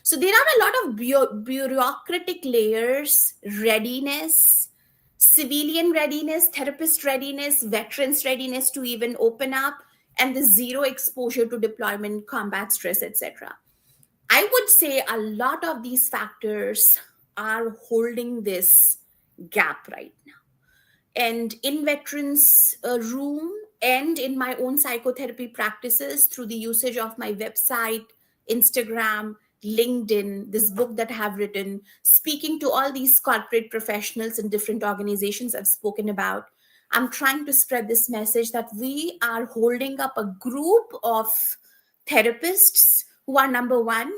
So there are a lot of bureaucratic layers, readiness, civilian readiness, therapist readiness, veterans readiness to even open up, and the zero exposure to deployment, combat stress, etc. I would say a lot of these factors are holding this gap right now. And in veterans room and in my own psychotherapy practices through the usage of my website, Instagram, LinkedIn, this book that I have written, speaking to all these corporate professionals in different organizations I've spoken about, I'm trying to spread this message that we are holding up a group of therapists who are, number one,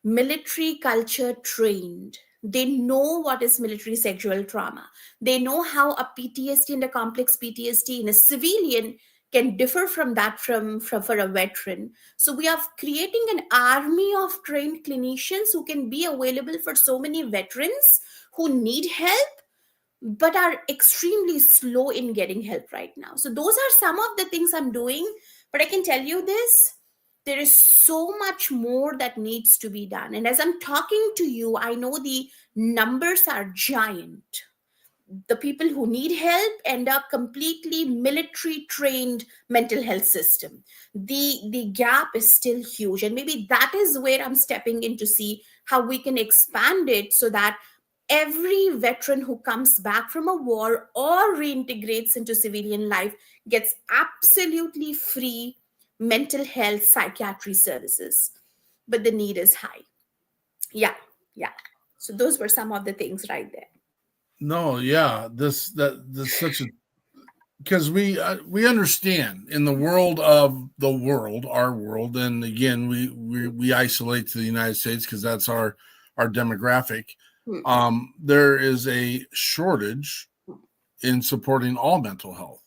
military culture trained. They know what is military sexual trauma. They know how a PTSD and a complex PTSD in a civilian can differ from that from for a veteran. So we are creating an army of trained clinicians who can be available for so many veterans who need help but are extremely slow in getting help right now. So those are some of the things I'm doing. But I can tell you this, there is so much more that needs to be done. And as I'm talking to you, I know the numbers are giant. The people who need help and a completely military trained mental health system. The gap is still huge. And maybe that is where I'm stepping in to see how we can expand it so that every veteran who comes back from a war or reintegrates into civilian life gets absolutely free mental health psychiatry services. But the need is high. Yeah. So those were some of the things right there. No, yeah, that's such a, because we understand in the world of the world, our world, and again we isolate to the United States because that's our demographic. There is a shortage in supporting all mental health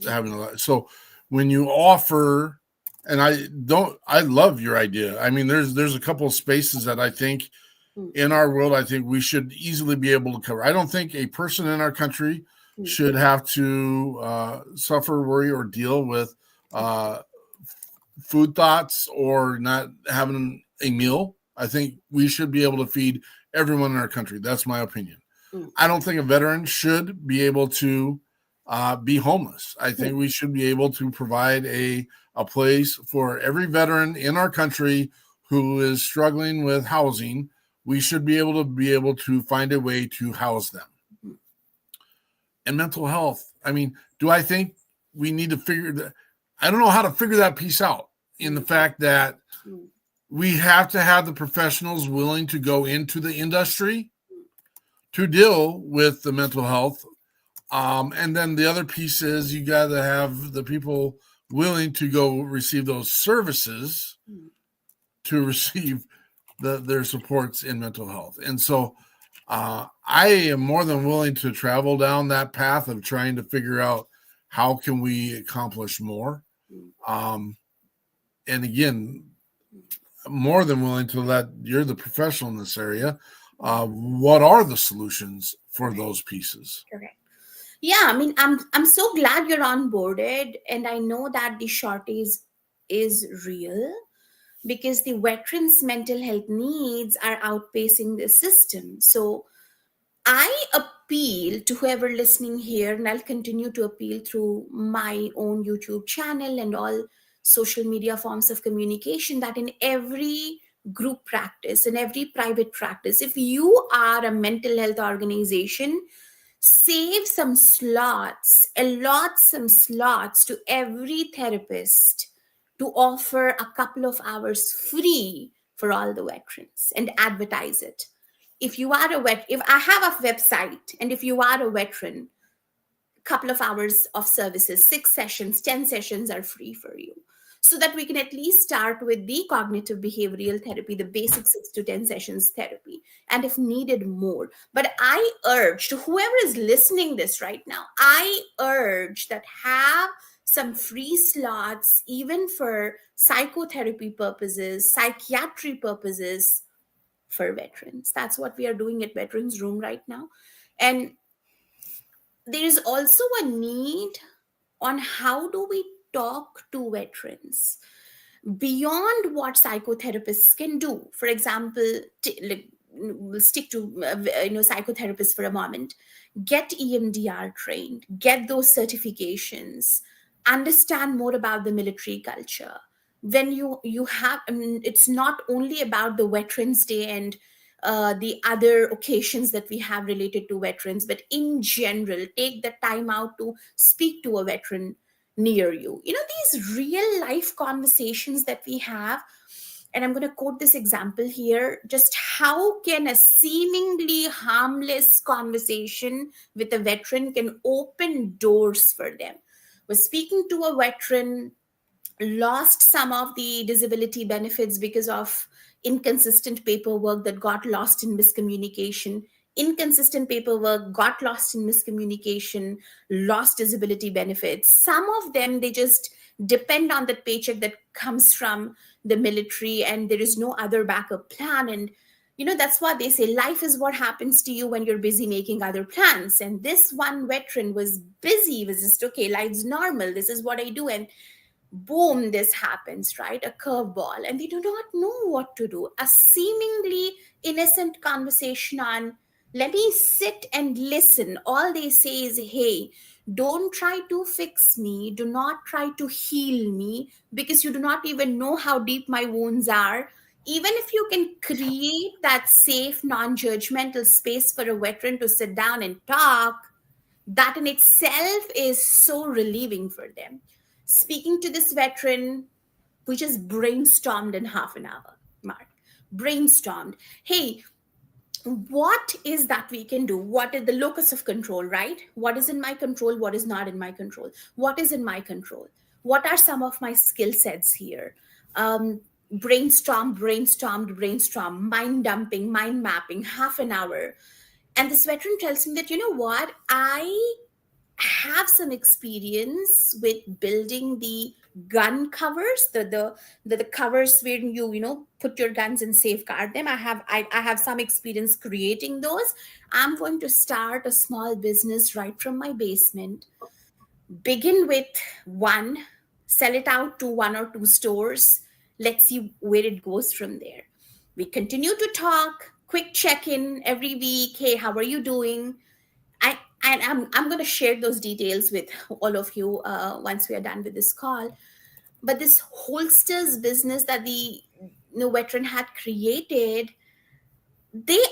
having a lot. So when you offer, and I love your idea. I mean, there's a couple of spaces that I think in our world, I think we should easily be able to cover. I don't think a person in our country should have to suffer, worry, or deal with food thoughts or not having a meal. I think we should be able to feed everyone in our country. That's my opinion. I don't think a veteran should be able to be homeless. I think we should be able to provide a place for every veteran in our country who is struggling with housing. We should be able to find a way to house them. And mental health. I mean, do I think we need to figure that? I don't know how to figure that piece out in the fact that we have to have the professionals willing to go into the industry to deal with the mental health. And then the other piece is you got to have the people willing to go receive those services to receive their supports in mental health. And so I am more than willing to travel down that path of trying to figure out how can we accomplish more. And again, more than willing to let you're the professional in this area. What are the solutions for those pieces? Correct. Yeah, I mean, I'm so glad you're onboarded, and I know that the shortage is real because the veterans' mental health needs are outpacing the system. So I appeal to whoever listening here, and I'll continue to appeal through my own YouTube channel and all social media forms of communication, that in every group practice, in every private practice, if you are a mental health organization, save some slots, allot some slots to every therapist to offer a couple of hours free for all the veterans and advertise it. If you are if I have a website, and if you are a veteran, a couple of hours of services, 6 sessions, 10 sessions are free for you, so that we can at least start with the cognitive behavioral therapy, the basic 6 to 10 sessions therapy, and if needed, more. But I urge to whoever is listening this right now, I urge that have some free slots, even for psychotherapy purposes, psychiatry purposes, for veterans. That's what we are doing at Veterans Room right now. And there is also a need on how do we talk to veterans beyond what psychotherapists can do. For example, we'll stick to psychotherapists for a moment. Get EMDR trained, get those certifications, understand more about the military culture. When you have, I mean, it's not only about the Veterans Day and the other occasions that we have related to veterans, but in general, take the time out to speak to a veteran near you. These real life conversations that we have and I'm going to quote this example here, just how can a seemingly harmless conversation with a veteran can open doors for them. Was speaking to a veteran, lost some of the disability benefits because of inconsistent paperwork that got lost in miscommunication. Inconsistent paperwork got lost in miscommunication, lost disability benefits. Some of them, they just depend on that paycheck that comes from the military, and there is no other backup plan. And that's why they say life is what happens to you when you're busy making other plans. And this one veteran was busy, was just, okay, life's normal, this is what I do, and boom, this happens, right? A curveball, and they do not know what to do. A seemingly innocent conversation on, let me sit and listen. All they say is, hey, don't try to fix me. Do not try to heal me, because you do not even know how deep my wounds are. Even if you can create that safe, non-judgmental space for a veteran to sit down and talk, that in itself is so relieving for them. Speaking to this veteran, we just brainstormed in half an hour, Mark. Brainstormed. Hey, what is that we can do? What is the locus of control, right? What is in my control? What is not in my control? What is in my control? What are some of my skill sets here? Brainstormed, mind dumping, mind mapping, half an hour. And this veteran tells me that, you know what? I have some experience with building the gun covers, the covers where you put your guns and safeguard them. I have some experience creating those. I'm going to start a small business right from my basement. Begin with one, sell it out to 1 or 2 stores. Let's see where it goes from there. We continue to talk, quick check-in every week. Hey, how are you doing? I'm going to share those details with all of you once we are done with this call. But this holsters business that the veteran had created, they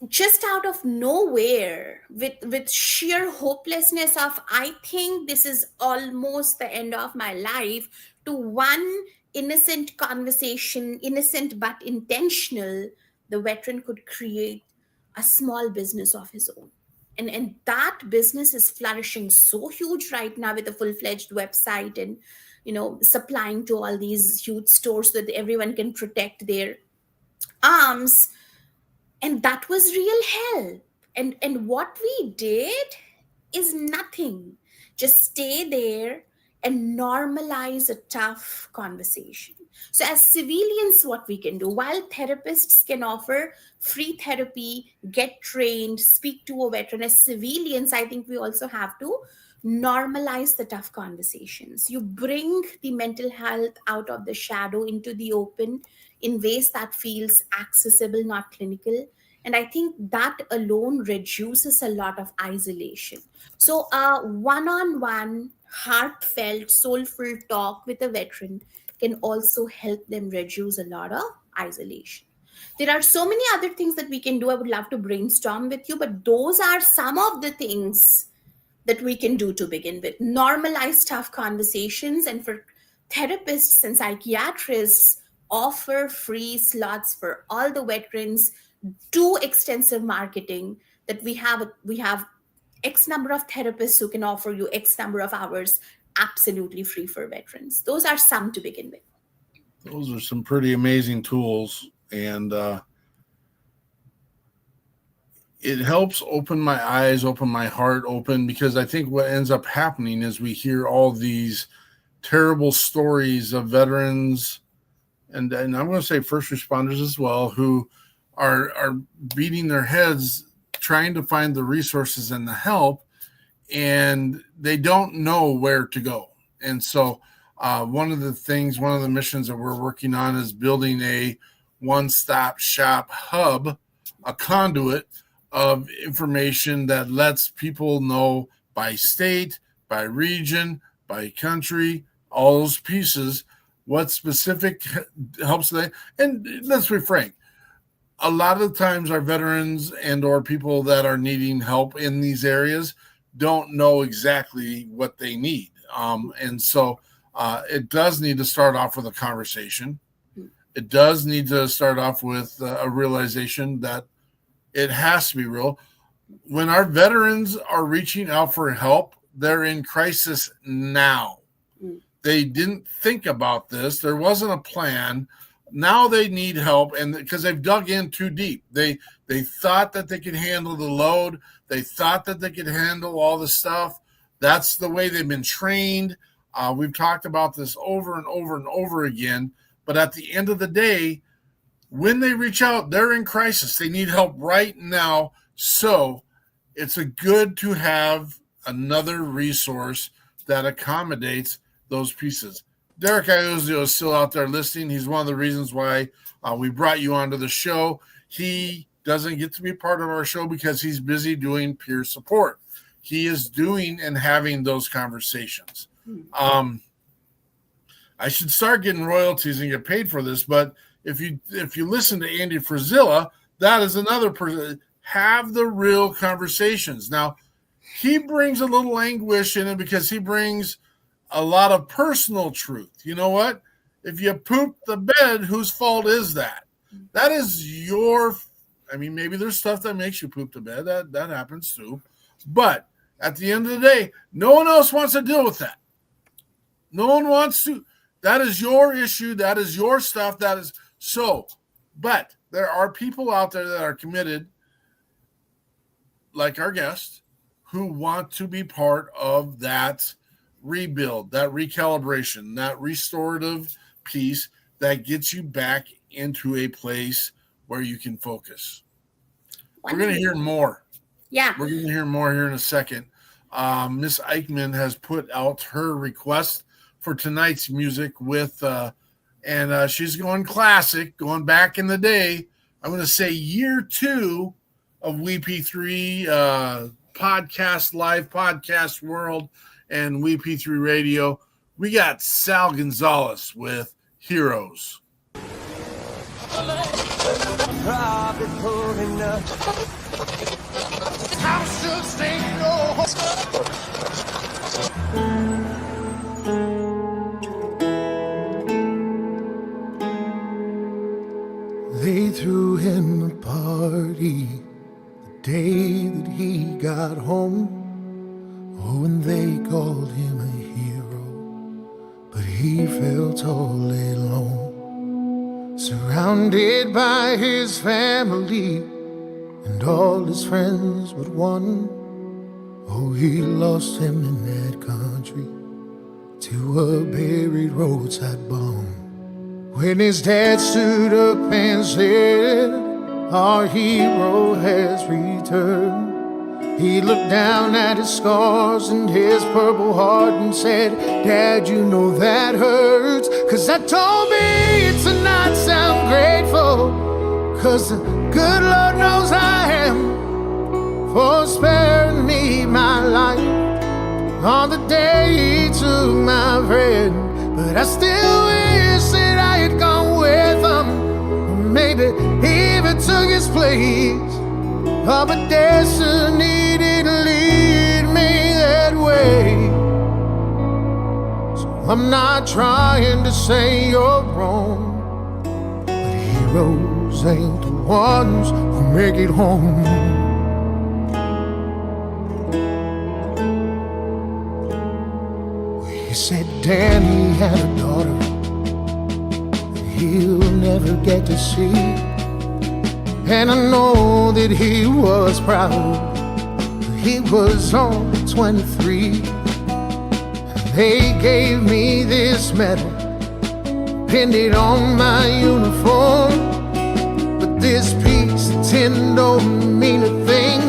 just out of nowhere, with sheer hopelessness of, I think this is almost the end of my life, to one innocent conversation, innocent but intentional, the veteran could create a small business of his own. And that business is flourishing so huge right now, with a full-fledged website and supplying to all these huge stores so that everyone can protect their arms. And that was real help. And what we did is nothing. Just stay there and normalize a tough conversation. So as civilians, what we can do, while therapists can offer free therapy, get trained, speak to a veteran, as civilians, I think we also have to normalize the tough conversations. You bring the mental health out of the shadow into the open in ways that feels accessible, not clinical. And I think that alone reduces a lot of isolation. So one-on-one, heartfelt, soulful talk with a veteran can also help them reduce a lot of isolation. There are so many other things that we can do. I would love to brainstorm with you, but those are some of the things that we can do to begin with. Normalize tough conversations, and for therapists and psychiatrists, offer free slots for all the veterans. Do extensive marketing, that we have X number of therapists who can offer you X number of hours absolutely free for veterans. Those are some to begin with. Those are some pretty amazing tools, and it helps open my eyes, open my heart open, because I think what ends up happening is we hear all these terrible stories of veterans, and I'm going to say first responders as well, who are beating their heads trying to find the resources and the help, and they don't know where to go. And so one of the missions that we're working on is building a one-stop shop hub, a conduit of information that lets people know by state, by region, by country, all those pieces, what specific helps they. And let's be frank, a lot of times our veterans and or people that are needing help in these areas don't know exactly what they need. And so it does need to start off with a conversation. it does need to start off with a realization that it has to be real. When our veterans are reaching out for help, they're in crisis now. They didn't think about this. There wasn't a plan. Now they need help, and because they've dug in too deep. They thought that they could handle the load. They thought that they could handle all the stuff. That's the way they've been trained. We've talked about this over and over and over again. But at the end of the day, when they reach out, they're in crisis. They need help right now. So it's a good to have another resource that accommodates those pieces. Derek Iozio is still out there listening. He's one of the reasons why we brought you onto the show. He doesn't get to be part of our show because he's busy doing peer support. He is doing and having those conversations. I should start getting royalties and get paid for this, but if you listen to Andy Frazilla, that is another person. Have the real conversations. Now, he brings a little anguish in it because he brings a lot of personal truth. You know what? If you poop the bed, whose fault is that? That is your, I mean, maybe there's stuff that makes you poop the bed. That happens too. But at the end of the day, no one else wants to deal with that. No one wants to. That is your issue. That is your stuff. That is so. But there are people out there that are committed, like our guest, who want to be part of that rebuild, that recalibration, that restorative piece that gets you back into a place where you can focus. We're going to hear more. Yeah. We're going to hear more here in a second. Miss Eichmann has put out her request for tonight's music with, and she's going classic, going back in the day. I'm going to say year 2 of WeP3 podcast, live podcast world, and WeP3 radio. We got Sal Gonzalez with Heroes. They threw him a party the day that he got home. Oh, and they called him a hero, but he felt all alone, surrounded by his family and all his friends but one. Oh, he lost him in that country to a buried roadside bomb. When his dad stood up and said, our hero has returned, he looked down at his scars and his purple heart and said, Dad, you know that hurts, 'cause that told me to not sound grateful, 'cause the good Lord knows I am, for sparing me my life on the day he took my friend. But I still wish that I had gone with him, or maybe even took his place. Oh, but destiny didn't lead me that way. So I'm not trying to say you're wrong, but heroes ain't the ones who make it home. He said Danny had a daughter he'll never get to see, and I know that he was proud. He was only 23. They gave me this medal, pinned it on my uniform, but this piece of tin don't mean a thing,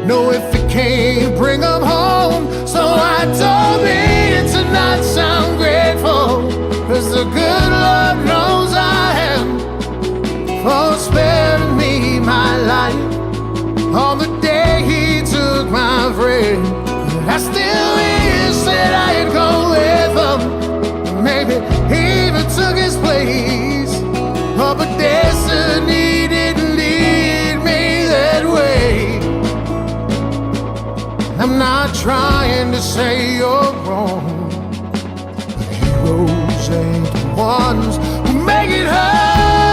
no, if it can't bring them home. So I told me to not sound grateful, 'cause the good Lord knows I am, for sparing me my life on the day he took my friend. But I still wish that I had gone with him, maybe he even took his place. Oh, but destiny didn't lead me that way. I'm not trying to say you're wrong, but heroes ain't the ones who make it hard.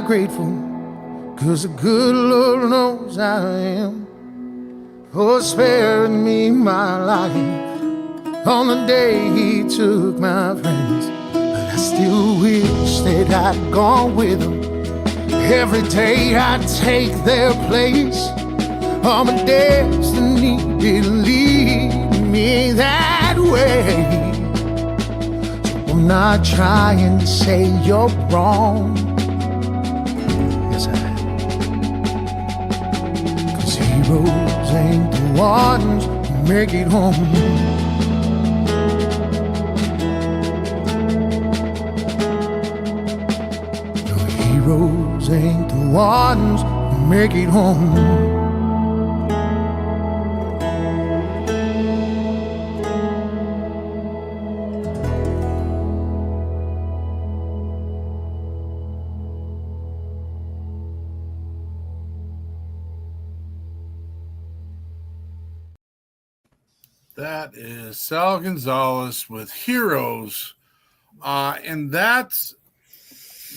grateful, 'cause the good Lord knows I am, for sparing me my life on the day he took my friends. But I still wish that I'd gone with them. Every day I take their place. All my destiny did lead me that way. So I'm not trying to say you're wrong. Yes, I am. 'Cause heroes ain't the ones who make it home. No, heroes ain't the ones who make it home. That is Sal Gonzalez with Heroes. And that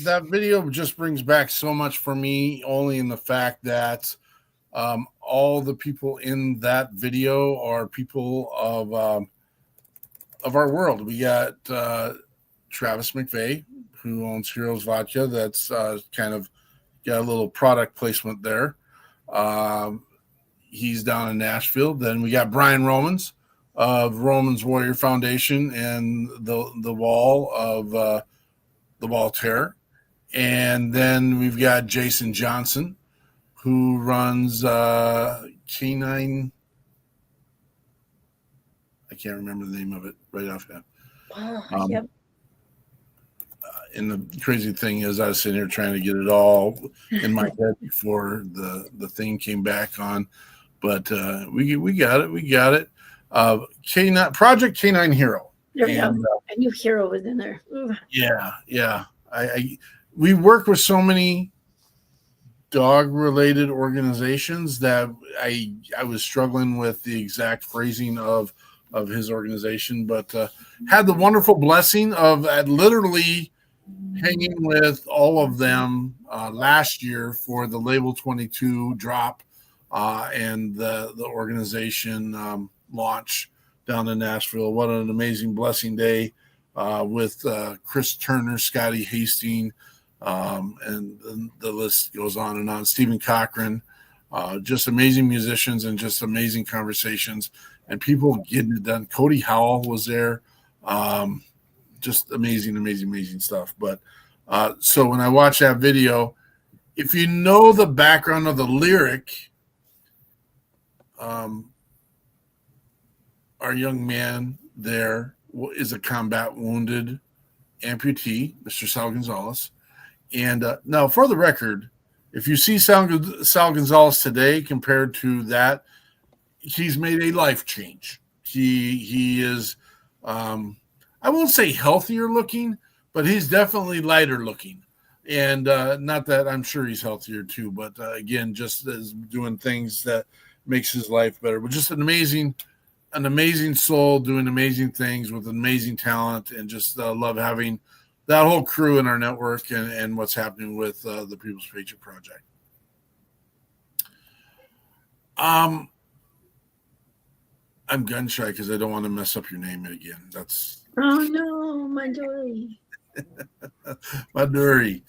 video just brings back so much for me, only in the fact that all the people in that video are people of our world. We got Travis McVeigh, who owns Heroes Vodka. That's kind of got a little product placement there. He's down in Nashville. Then we got Brian Romans of Romans Warrior Foundation and the Wall of the Wall Terror. And then we've got Jason Johnson, who runs Canine. I can't remember the name of it right offhand. Yep. And the crazy thing is, I was sitting here trying to get it all in my head before the thing came back on, but we got it. We got it. K9 Project K9 Hero. There we go. I knew Hero was in there. Ooh. Yeah. We work with so many dog-related organizations that I was struggling with the exact phrasing of his organization, but had the wonderful blessing of literally hanging with all of them last year for the Label 22 drop and the organization launch down in Nashville. What an amazing blessing day with Chris Turner, Scotty Hastings, and the list goes on and on. Stephen Cochran, just amazing musicians and just amazing conversations and people getting it done. Cody Howell was there. Just amazing stuff. But so when I watch that video, if you know the background of the lyric, our young man there is a combat wounded amputee, Mr. Sal Gonzalez. And now, for the record, if you see Sal Gonzalez today compared to that, he's made a life change. He is, I won't say healthier looking, but he's definitely lighter looking. And not that I'm sure he's healthier too, but again, just as doing things that makes his life better. But just an amazing soul doing amazing things with amazing talent, and just love having that whole crew in our network and what's happening with the People's Patriot Project. I'm gun shy because I don't want to mess up your name again. That's oh no, Madhuri. Madhuri.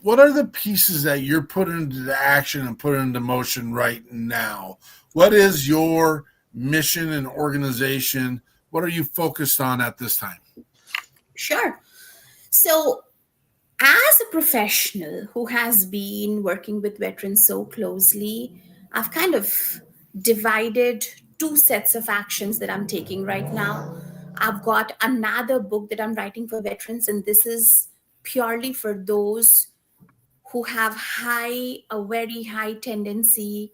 What are the pieces that you're putting into action and putting into motion right now? What is your mission and organization? What are you focused on at this time? Sure. So, as a professional who has been working with veterans so closely, I've kind of divided two sets of actions that I'm taking right now. I've got another book that I'm writing for veterans, and this is purely for those who have a very high tendency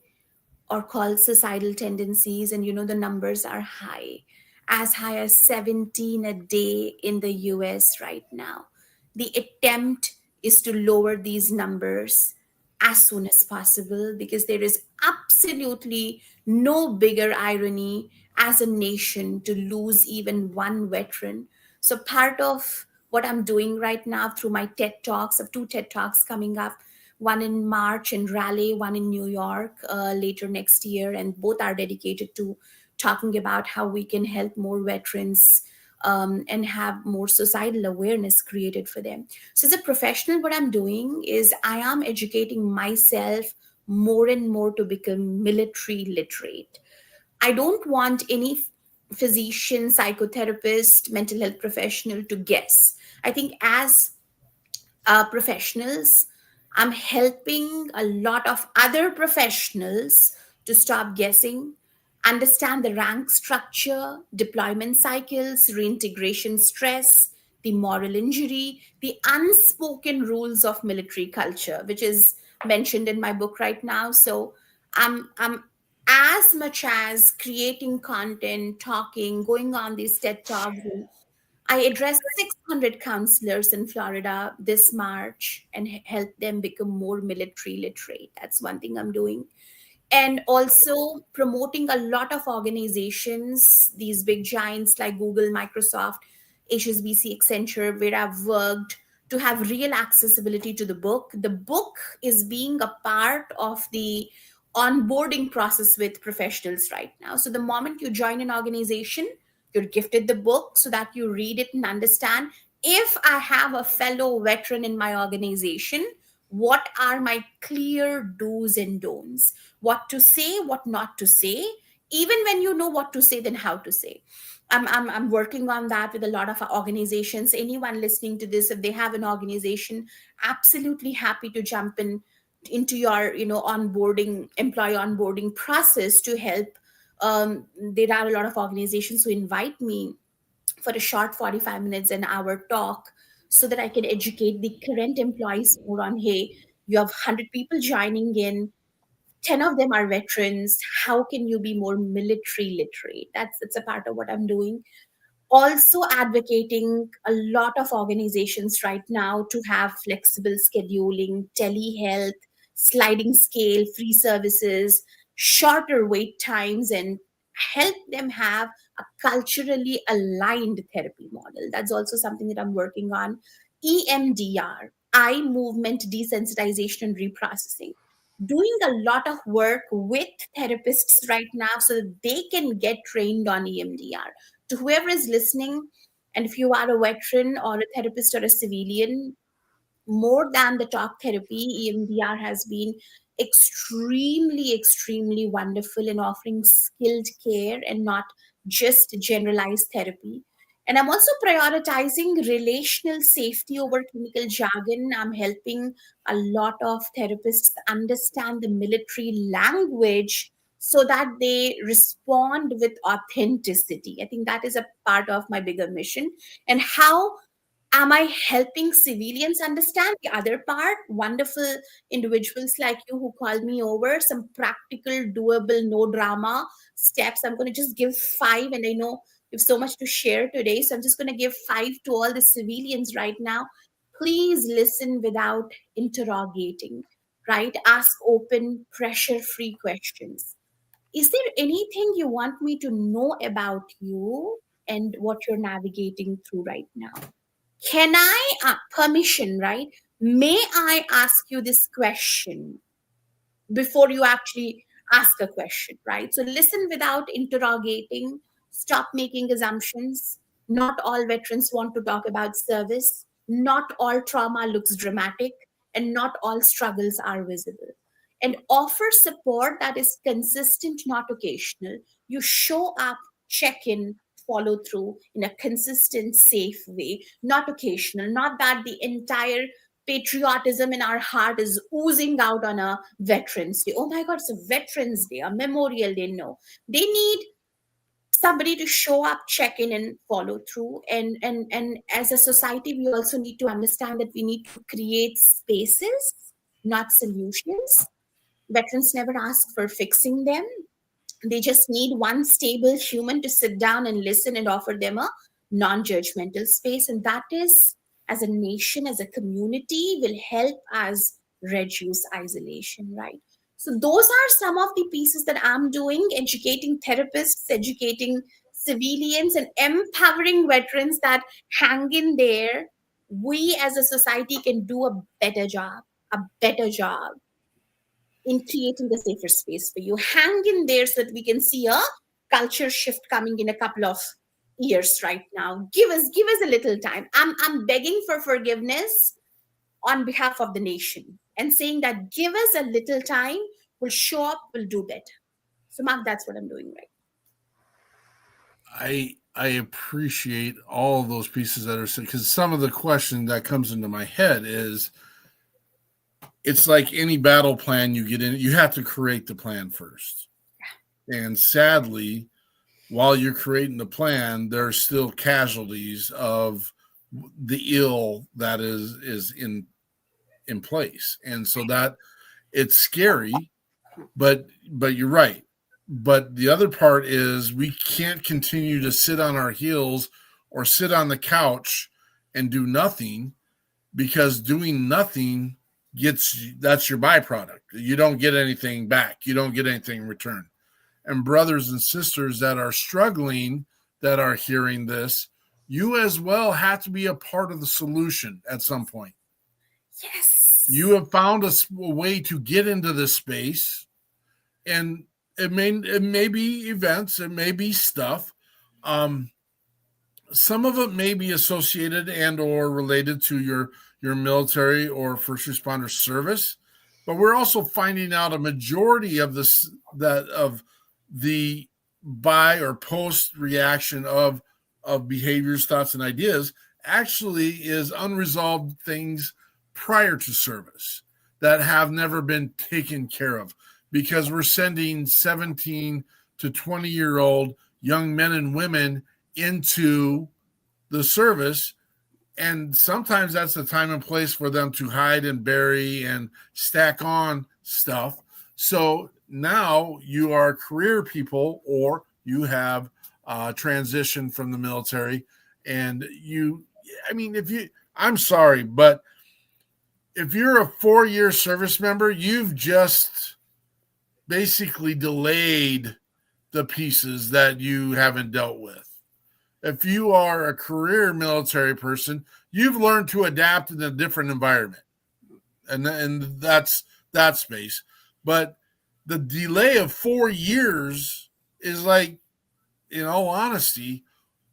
or called suicidal tendencies. And the numbers are high as 17 a day in the US right now. The attempt is to lower these numbers as soon as possible, because there is absolutely no bigger irony as a nation to lose even one veteran. So part of what I'm doing right now through my TED Talks, of 2 TED Talks coming up, one in March in Raleigh, one in New York later next year, and both are dedicated to talking about how we can help more veterans and have more societal awareness created for them. So as a professional, what I'm doing is I am educating myself more and more to become military literate. I don't want any physician, psychotherapist, mental health professional to guess. I think as professionals, I'm helping a lot of other professionals to stop guessing, understand the rank structure, deployment cycles, reintegration stress, the moral injury, the unspoken rules of military culture, which is mentioned in my book right now. So I'm as much as creating content, talking, going on these TED Talks, and I addressed 600 counselors in Florida this March and helped them become more military literate. That's one thing I'm doing. And also promoting a lot of organizations, these big giants like Google, Microsoft, HSBC, Accenture, where I've worked to have real accessibility to the book. The book is being a part of the onboarding process with professionals right now. So the moment you join an organization, you're gifted the book so that you read it and understand, if I have a fellow veteran in my organization, what are my clear do's and don'ts? What to say, what not to say. Even when you know what to say, then how to say. I'm working on that with a lot of organizations. Anyone listening to this, if they have an organization, absolutely happy to jump into your onboarding, employee onboarding process to help. There are a lot of organizations who invite me for a short 45 minutes, an hour talk, so that I can educate the current employees more on, hey, you have 100 people joining in, 10 of them are veterans. How can you be more military literate? That's a part of what I'm doing. Also advocating a lot of organizations right now to have flexible scheduling, telehealth, sliding scale, free services, shorter wait times, and help them have a culturally aligned therapy model. That's also something that I'm working on. EMDR, eye movement desensitization and reprocessing. Doing a lot of work with therapists right now so that they can get trained on EMDR. To whoever is listening, and if you are a veteran or a therapist or a civilian, more than the talk therapy, EMDR has been extremely wonderful in offering skilled care and not just generalized therapy. And I'm also prioritizing relational safety over clinical jargon. I'm helping a lot of therapists understand the military language so that they respond with authenticity. I think that is a part of my bigger mission. And how am I helping civilians understand the other part? Wonderful individuals like you who called me over, some practical, doable, no drama steps. I'm going to just give 5, and I know you have so much to share today. So I'm just going to give 5 to all the civilians right now. Please listen without interrogating, right? Ask open, pressure free questions. Is there anything you want me to know about you and what you're navigating through right now? Can I, permission, right? May I ask you this question before you actually ask a question, right? So listen without interrogating, stop making assumptions. Not all veterans want to talk about service, not all trauma looks dramatic, and not all struggles are visible. And offer support that is consistent, not occasional. You show up, check in, follow through in a consistent, safe way, not occasional, not that the entire patriotism in our heart is oozing out on a Veterans Day. Oh my God, it's a Veterans Day, a Memorial Day. No, they need somebody to show up, check in, and follow through. And as a society, we also need to understand that we need to create spaces, not solutions. Veterans never ask for fixing them. They just need one stable human to sit down and listen and offer them a non-judgmental space. And that is, as a nation, as a community, will help us reduce isolation, right? So those are some of the pieces that I'm doing, educating therapists, educating civilians and empowering veterans that hang in there, we as a society can do a better job in creating a safer space for you. Hang in there so that we can see a culture shift coming in a couple of years right now. Give us a little time. I'm begging for forgiveness on behalf of the nation and saying that give us a little time, we'll show up, we'll do better. So Mark, that's what I'm doing right now. I appreciate all of those pieces that are said, because some of the question that comes into my head is, it's like any battle plan you get in, you have to create the plan first. And sadly, while you're creating the plan, there's still casualties of the ill that is in place. And so that it's scary, but you're right. But the other part is we can't continue to sit on our heels or sit on the couch and do nothing, because doing nothing that's your byproduct. You don't get anything back. You don't get anything in return. And brothers and sisters that are struggling, that are hearing this, you as well have to be a part of the solution at some point. Yes. You have found a way to get into this space, and it may be events, it may be stuff. Some of it may be associated and or related to your military or first responder service, but we're also finding out a majority of this, that of the by or post reaction of behaviors, thoughts, and ideas actually is unresolved things prior to service that have never been taken care of, because we're sending 17 to 20-year-old young men and women into the service. And sometimes that's the time and place for them to hide and bury and stack on stuff. So now you are career people, or you have transitioned from the military, and I'm sorry, but if you're a 4-year service member, you've just basically delayed the pieces that you haven't dealt with. If you are a career military person, you've learned to adapt in a different environment, and that's that space. But the delay of 4 years is like, in all honesty,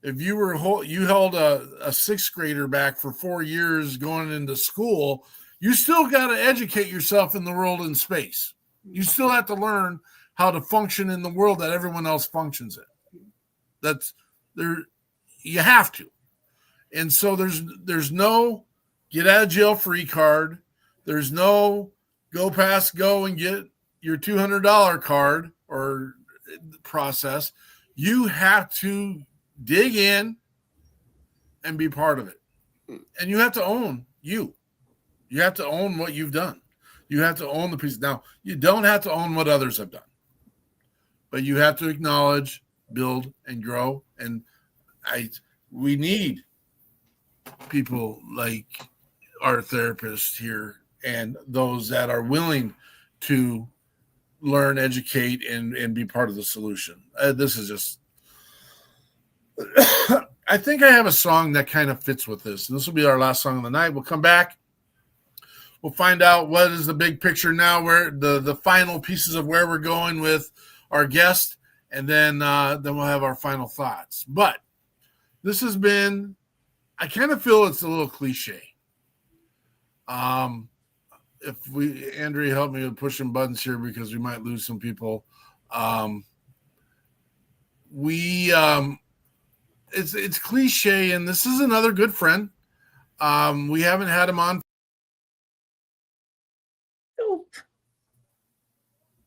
if you held a sixth grader back for 4 years going into school, you still got to educate yourself in the world in space. You still have to learn how to function in the world that everyone else functions in. That's there. You have to. And so there's no get out of jail free card. There's no go and get your $200 card or process. You have to dig in and be part of it. And you have to own you. You have to own what you've done. You have to own the piece. Now, you don't have to own what others have done, but you have to acknowledge, build, and grow. And we need people like our therapists here and those that are willing to learn, educate, and be part of the solution. This is just, I think I have a song that kind of fits with this. And this will be our last song of the night. We'll come back. We'll find out what is the big picture now, where the final pieces of where we're going with our guest, and then we'll have our final thoughts. But this has been, I kind of feel it's a little cliche. If Andrea, help me with pushing buttons here because we might lose some people. It's cliche, and this is another good friend. We haven't had him on.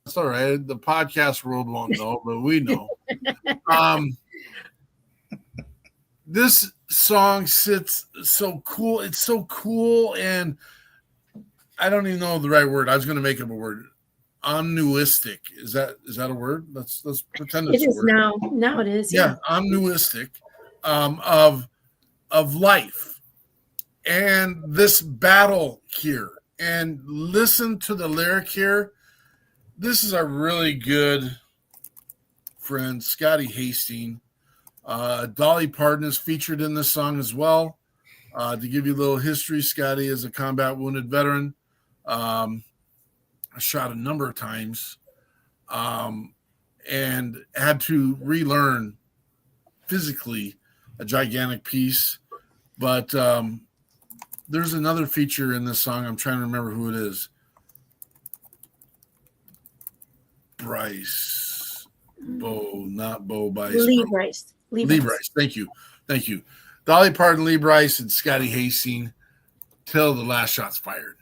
That's all right. The podcast world won't know, but we know. This song sits so cool. It's so cool, and I don't even know the right word. I was going to make up a word. Omnuistic. Is that a word? Let's pretend it's it is a word. Now it is. Yeah, omnuistic of life, and this battle here. And listen to the lyric here. This is a really good friend, Scotty Hastings. Dolly Parton is featured in this song as well. To give you a little history, Scotty is a combat wounded veteran. Shot a number of times and had to relearn physically a gigantic piece. But there's another feature in this song. I'm trying to remember who it is. Bryce. Not Bo Bice. Lee Bryce. Lee Bryce. Thank you. Dolly Parton, Lee Bryce, and Scotty Hastings till the last shot's fired.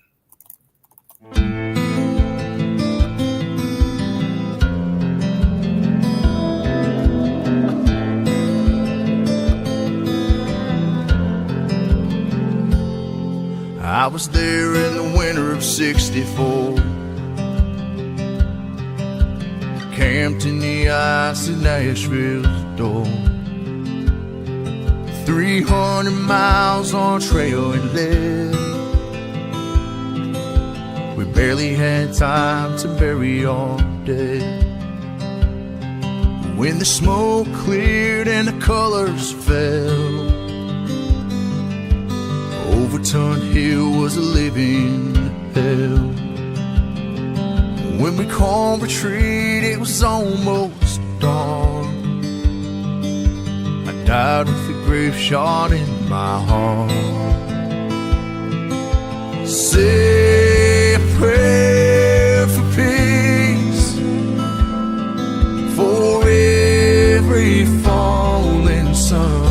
I was there in the winter of '64, camped in the ice at Nashville's door. 300 miles on trail and led. We barely had time to bury our dead. When the smoke cleared and the colors fell, Overton Hill was a living hell. When we called retreat, it was almost dawn. I died with a grave shot in my heart. Say a prayer for peace, for every falling sun.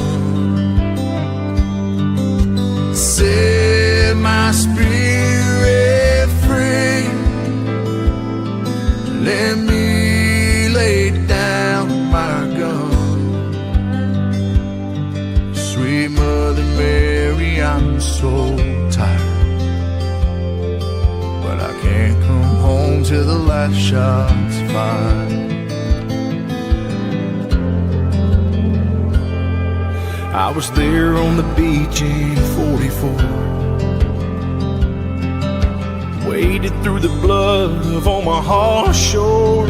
Set my spirit free. Let me lay down my gun. Sweet Mother Mary, I'm so tired, but I can't come home till the last shot's fired. I was there on the beach in '44, waded through the blood of Omaha shore.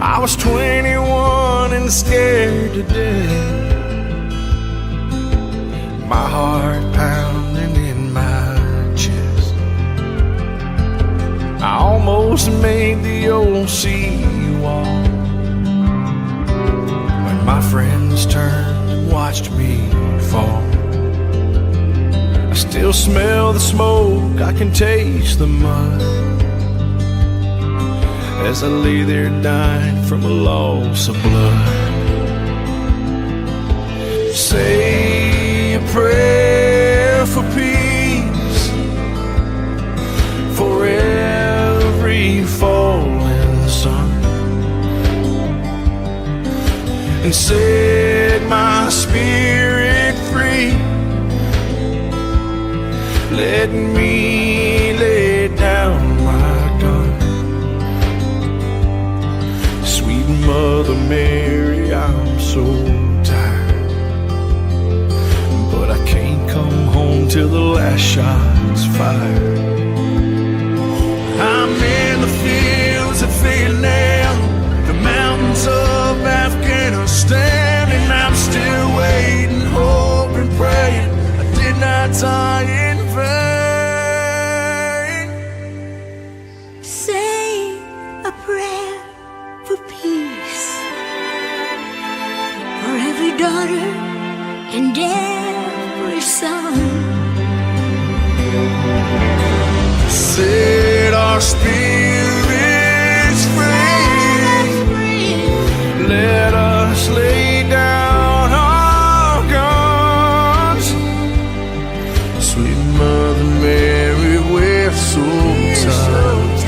I was 21 and scared to death, my heart pounding in my chest. I almost made the old seawall when my friends turned and watched me fall. I still smell the smoke, I can taste the mud as I lay there dying from a loss of blood. Say a prayer for peace, for every falling sun, and set my spirit free. Let me lay down my gun. Sweet Mother Mary, I'm so tired, but I can't come home till the last shot's fired. I'm in the fields of Vietnam, the mountains of Afghanistan, and I'm still waiting, hoping, praying I did not die in vain. Say a prayer for peace, for every daughter and every son. Set our spirits free. Let us lay down our guns. Sweet Mother Mary, we're so tired,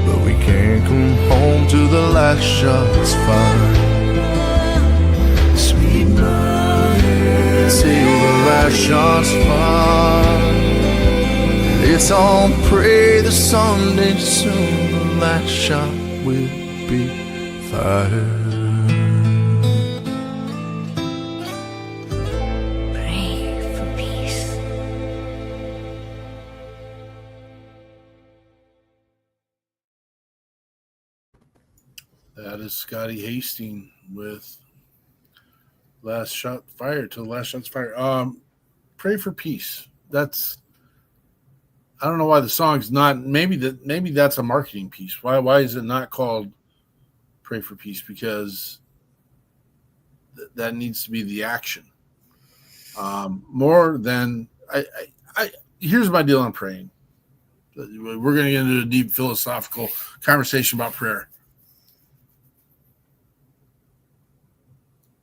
but we can't come home till the last shot's fired. Sweet Mother, till the last shot's fired. Let's all pray that someday soon the last shot will be fired. Pray for peace. That is Scotty Hastings with last shot fired till the last shot's fired. Pray for peace. That's, I don't know why the song's not, maybe that's a marketing piece. Why is it not called Pray for Peace? Because that needs to be the action. More than I here's my deal on praying. We're going to get into a deep philosophical conversation about prayer.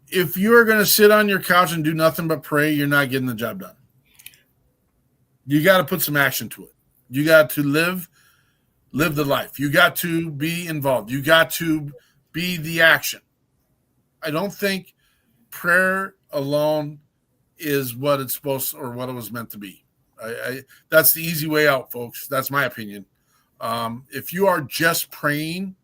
If you're going to sit on your couch and do nothing but pray, you're not getting the job done. You got to put some action to it. You got to live the life. You got to be involved. You got to be the action. I don't think prayer alone is what it's supposed to, or what it was meant to be. That's the easy way out, folks. That's my opinion. If you are just praying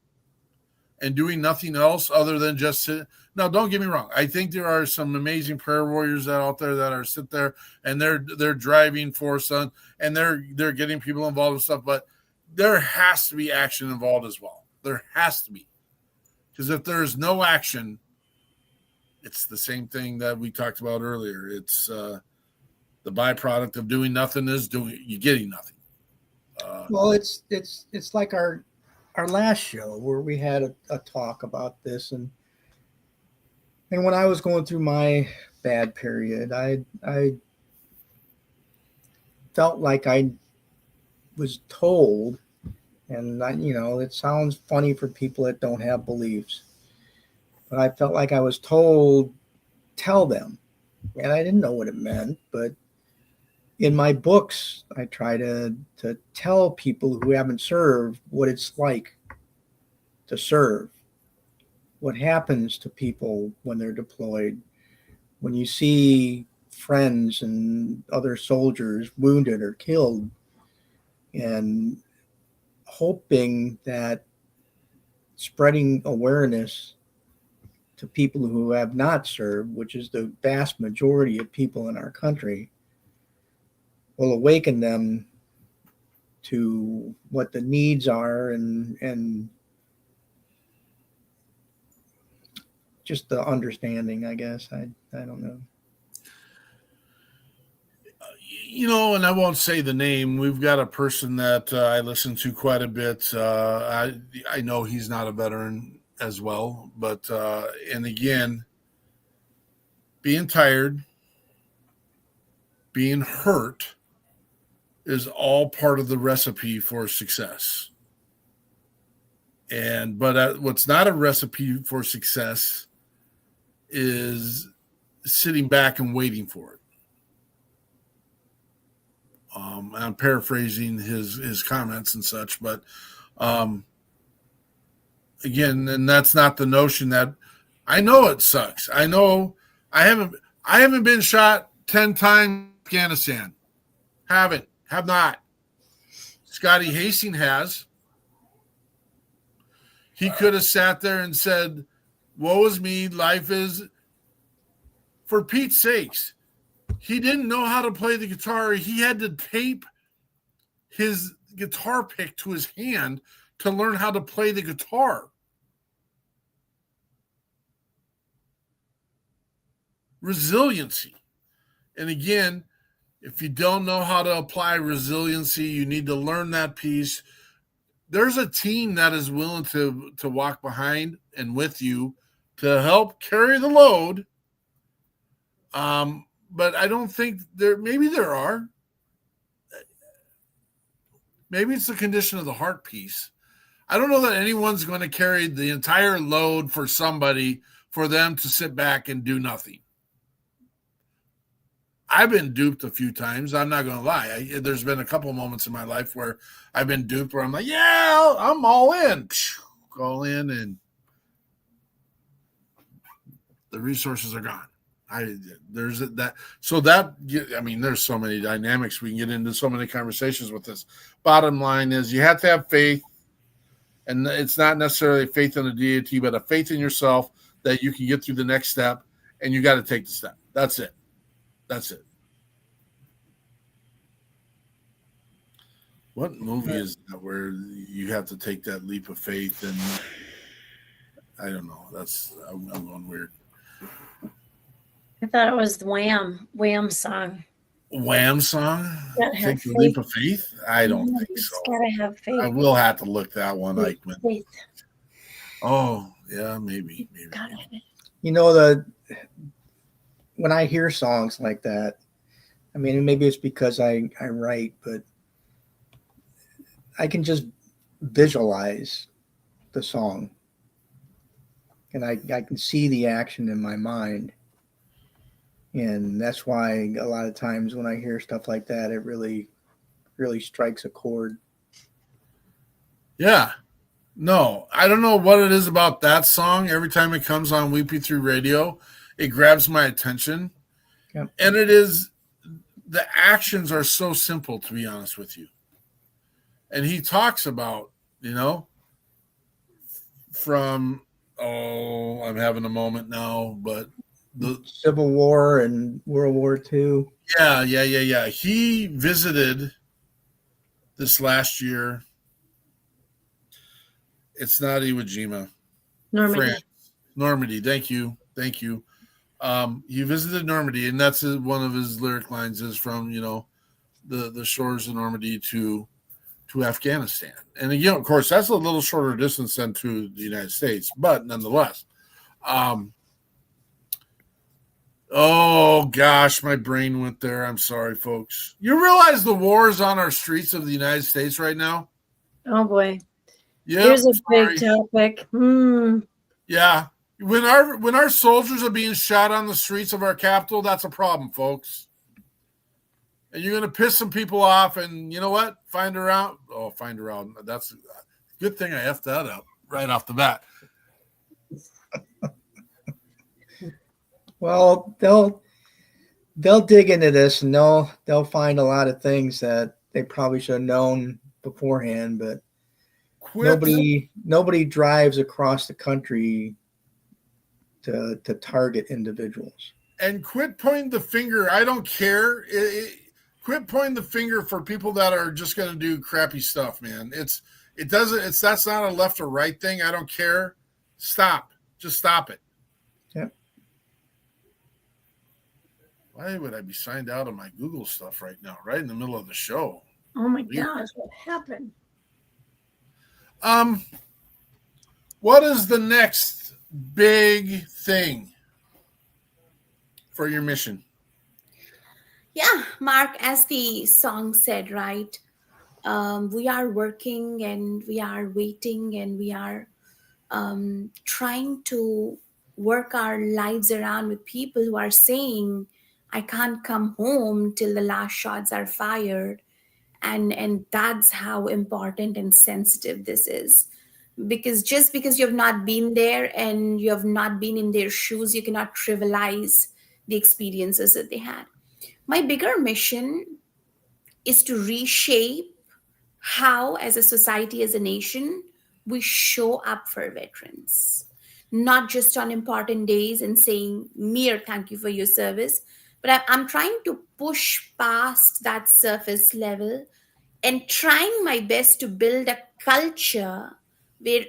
and doing nothing else other than just sit. Now, don't get me wrong. I think there are some amazing prayer warriors out there that are sit there and they're driving force on, and they're getting people involved and stuff. But there has to be action involved as well. There has to be, because if there is no action, it's the same thing that we talked about earlier. It's the byproduct of doing nothing is you getting nothing. Well, it's like our last show where we had a talk about this, and when I was going through my bad period, I felt like I was told, and it sounds funny for people that don't have beliefs, but I felt like I was told, tell them, and I didn't know what it meant, but in my books, I try to tell people who haven't served what it's like to serve, what happens to people when they're deployed, when you see friends and other soldiers wounded or killed, and hoping that spreading awareness to people who have not served, which is the vast majority of people in our country, will awaken them to what the needs are and just the understanding, I guess. I don't know. And I won't say the name. We've got a person that I listen to quite a bit. I know he's not a veteran as well, but and again, being tired, being hurt is all part of the recipe for success. But what's not a recipe for success is sitting back and waiting for it. I'm paraphrasing his comments and such, but again, and that's not the notion that I know it sucks. I know I haven't been shot 10 times in Afghanistan. Have not. Scotty Hastings has. He could have sat there and said, woe is me, life is, for Pete's sakes. He didn't know how to play the guitar. He had to tape his guitar pick to his hand to learn how to play the guitar. Resiliency. And again, if you don't know how to apply resiliency, you need to learn that piece. There's a team that is willing to walk behind and with you to help carry the load. But I don't think maybe there are. Maybe it's the condition of the heart piece. I don't know that anyone's going to carry the entire load for somebody for them to sit back and do nothing. I've been duped a few times. I'm not going to lie. There's been a couple of moments in my life where I've been duped where I'm like, yeah, I'm all in. All in, and the resources are gone. There's so many dynamics. We can get into so many conversations with this. Bottom line is you have to have faith, and it's not necessarily faith in the deity, but a faith in yourself that you can get through the next step, and you got to take the step. That's it. What movie is that where you have to take that leap of faith I don't know. I'm going weird. I thought it was the Wham song. Wham song? Gotta Take have the leap faith. of faith? I don't think It's so. gotta have faith. I will have to look that one, Faith, Eichmann. faith. Oh, yeah, maybe. Gotta have it. You know, when I hear songs like that, I mean, maybe it's because I write, but I can just visualize the song, and I can see the action in my mind. And that's why a lot of times when I hear stuff like that, it really, really strikes a chord. Yeah. No, I don't know what it is about that song. Every time it comes on WP3 radio, it grabs my attention. Yep. And it is, the actions are so simple, to be honest with you. And he talks about, from, I'm having a moment now, but the Civil War and World War II. Yeah. He visited this last year. It's not Iwo Jima. Normandy. France. Normandy. Thank you. He visited Normandy, and that's one of his lyric lines is from, the shores of Normandy to Afghanistan. And, of course, that's a little shorter distance than to the United States, but nonetheless. Oh, gosh, my brain went there. I'm sorry, folks. You realize the war is on our streets of the United States right now? Oh, boy. Yeah. Here's a big topic. Yeah. When our soldiers are being shot on the streets of our capital, that's a problem, folks. And you're going to piss some people off, and you know what? Find her out. That's a good thing I effed that up right off the bat. Well, they'll dig into this, and they'll find a lot of things that they probably should have known beforehand, but nobody drives across the country to target individuals. And quit pointing the finger. I don't care. Quit pointing the finger for people that are just going to do crappy stuff, man. That's not a left or right thing. I don't care. Stop. Just stop it. Yep. Why would I be signed out of my Google stuff right now, right in the middle of the show? Oh my gosh, what happened? What is the next big thing for your mission? Yeah, Mark, as the song said, right? We are working and we are waiting and we are trying to work our lives around with people who are saying, I can't come home till the last shots are fired. And that's how important and sensitive this is. Because just because you have not been there and you have not been in their shoes, you cannot trivialize the experiences that they had. My bigger mission is to reshape how, as a society, as a nation, we show up for veterans. Not just on important days and saying mere thank you for your service, but I'm trying to push past that surface level and trying my best to build a culture where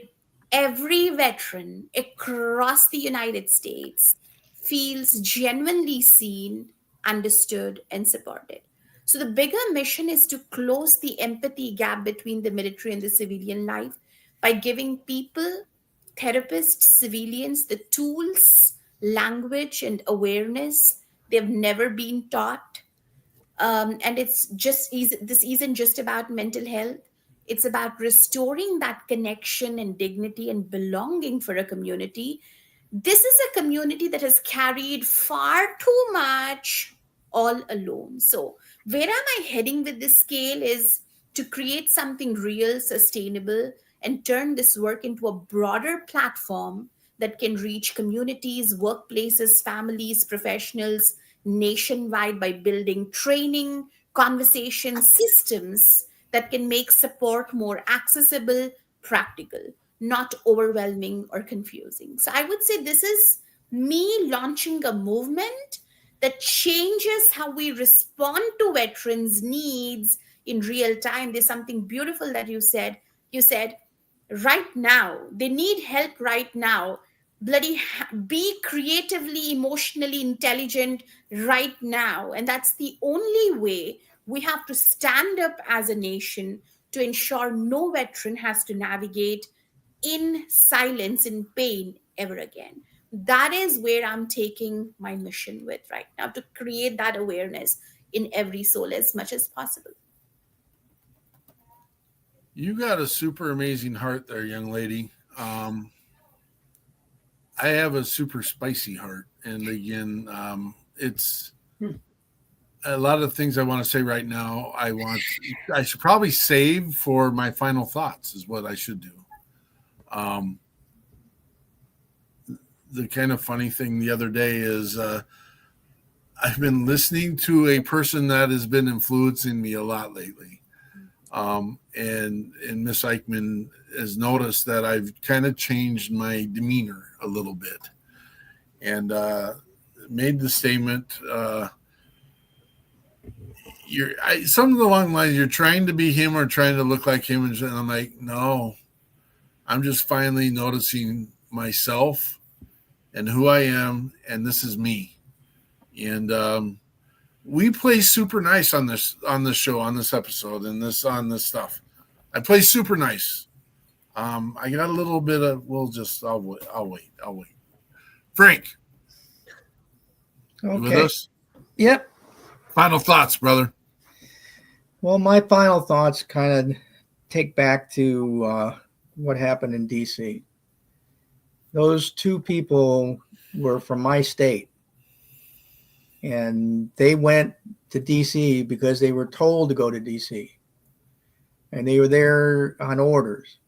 every veteran across the United States feels genuinely seen, understood, and supported. So the bigger mission is to close the empathy gap between the military and the civilian life by giving people, therapists, civilians, the tools, language, and awareness they've never been taught. And this isn't just about mental health. It's about restoring that connection and dignity and belonging for a community. This is a community that has carried far too much all alone. So where am I heading with this scale is to create something real, sustainable, and turn this work into a broader platform that can reach communities, workplaces, families, professionals nationwide by building training, conversation systems that can make support more accessible, practical, not overwhelming or confusing. So I would say this is me launching a movement that changes how we respond to veterans' needs in real time. There's something beautiful that you said. You said, right now. They need help right now. Bloody be creatively, emotionally intelligent right now. And that's the only way. We have to stand up as a nation to ensure no veteran has to navigate in silence, in pain ever again. That is where I'm taking my mission with right now, to create that awareness in every soul as much as possible. You got a super amazing heart there, young lady. I have a super spicy heart. And again, it's a lot of things I want to say right now. I should probably save for my final thoughts is what I should do. The kind of funny thing the other day is I've been listening to a person that has been influencing me a lot lately. And Miss Eichmann has noticed that I've kind of changed my demeanor a little bit and made the statement, something along the lines, you're trying to be him or trying to look like him. And I'm like, no, I'm just finally noticing myself and who I am. And this is me. And we play super nice on this show, on this episode, and on this stuff. I play super nice. I got a little bit of. I'll wait. Frank, Okay. you with us? Yep. Final thoughts, brother. Well, my final thoughts kind of take back to what happened in D.C. Those two people were from my state, and they went to D.C. because they were told to go to D.C. and they were there on orders,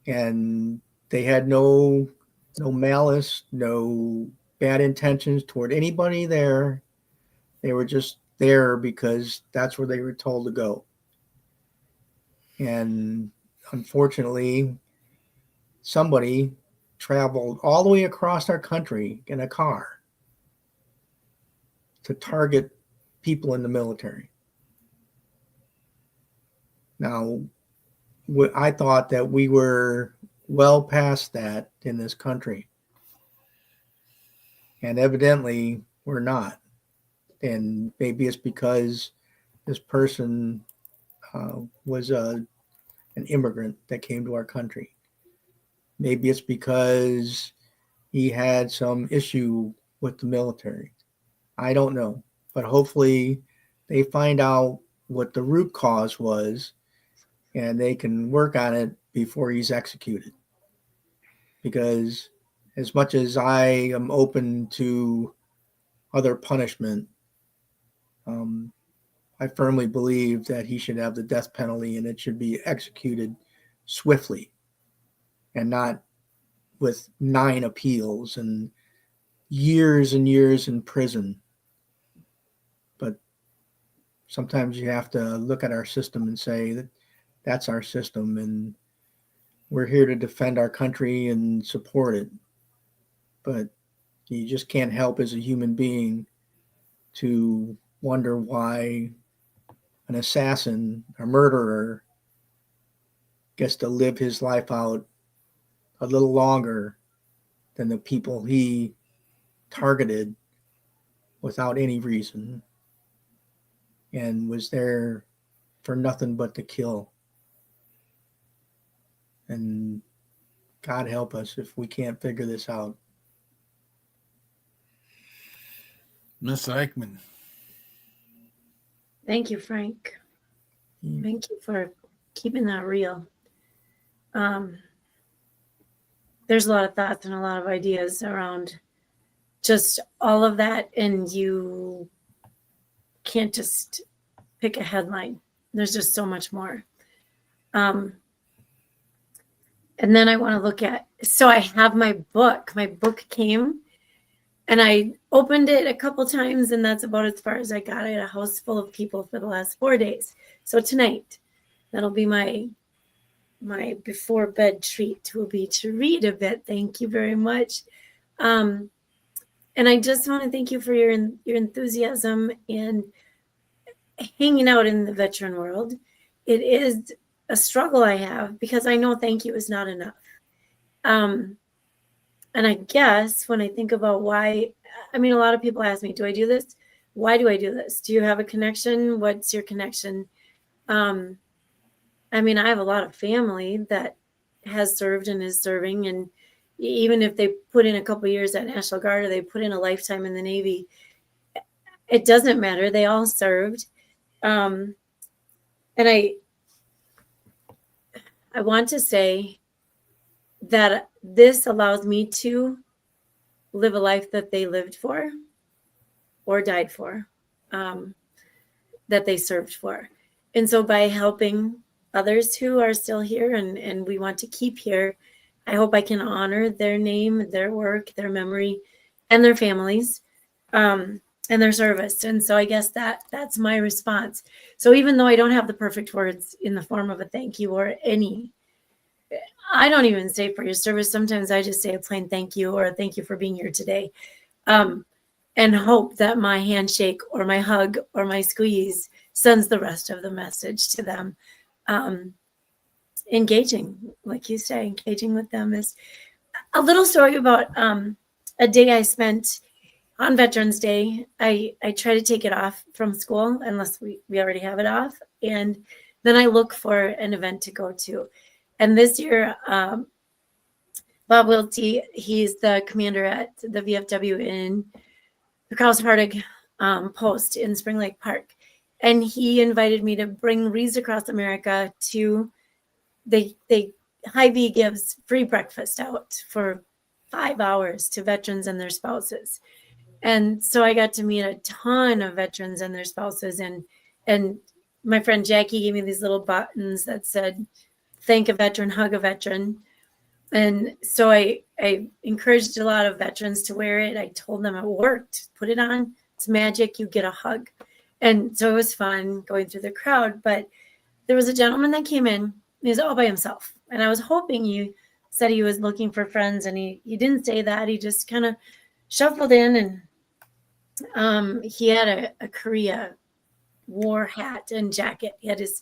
and they had no malice, no bad intentions toward anybody there. They were just there because that's where they were told to go. And unfortunately, somebody traveled all the way across our country in a car to target people in the military. Now, I thought that we were well past that in this country. And evidently, we're not. And maybe it's because this person was an immigrant that came to our country. Maybe it's because he had some issue with the military. I don't know. But hopefully they find out what the root cause was and they can work on it before he's executed. Because as much as I am open to other punishment, I firmly believe that he should have the death penalty and it should be executed swiftly and not with 9 appeals and years in prison. But sometimes you have to look at our system and say that that's our system and we're here to defend our country and support it. But you just can't help as a human being to wonder why an assassin, a murderer, gets to live his life out a little longer than the people he targeted without any reason and was there for nothing but to kill. And God help us if we can't figure this out. Miss Eichmann. Thank you, Frank. Thank you for keeping that real. There's a lot of thoughts and a lot of ideas around just all of that, and you can't just pick a headline. There's just so much more. And then I want to look at, so I have my book. My book came, and I opened it a couple times, and that's about as far as I got. I had a house full of people for the last 4 days. So tonight, that'll be my before bed treat, will be to read a bit. Thank you very much. And I just want to thank you for your enthusiasm and hanging out in the veteran world. It is a struggle I have because I know thank you is not enough. And I guess when I think about why, I mean, a lot of people ask me, do I do this? Why do I do this? Do you have a connection? What's your connection? I mean, I have a lot of family that has served and is serving. And even if they put in a couple of years at National Guard or they put in a lifetime in the Navy, it doesn't matter. They all served. And I want to say that this allows me to live a life that they lived for or died for, that they served for. And so by helping others who are still here and we want to keep here, I hope I can honor their name, their work, their memory, and their families, and their service. And so I guess that's my response. So even though I don't have the perfect words in the form of a thank you or any, I don't even say for your service. Sometimes I just say a plain thank you or thank you for being here today. And hope that my handshake or my hug or my squeeze sends the rest of the message to them. Engaging, like you say, engaging with them is a little story about a day I spent on Veterans Day. I try to take it off from school unless we already have it off. And then I look for an event to go to. And this year, Bob Wilty, he's the commander at the VFW in the Carlshardig post in Spring Lake Park. And he invited me to bring Wreaths Across America to, Hy-Vee gives free breakfast out for 5 hours to veterans and their spouses. And so I got to meet a ton of veterans and their spouses. And my friend Jackie gave me these little buttons that said, thank a veteran, hug a veteran. And so I encouraged a lot of veterans to wear it. I told them it worked. Put it on. It's magic. You get a hug. And so it was fun going through the crowd. But there was a gentleman that came in. He was all by himself. And I was hoping he said he was looking for friends. And he didn't say that. He just kind of shuffled in. And he had a Korea war hat and jacket. He had his,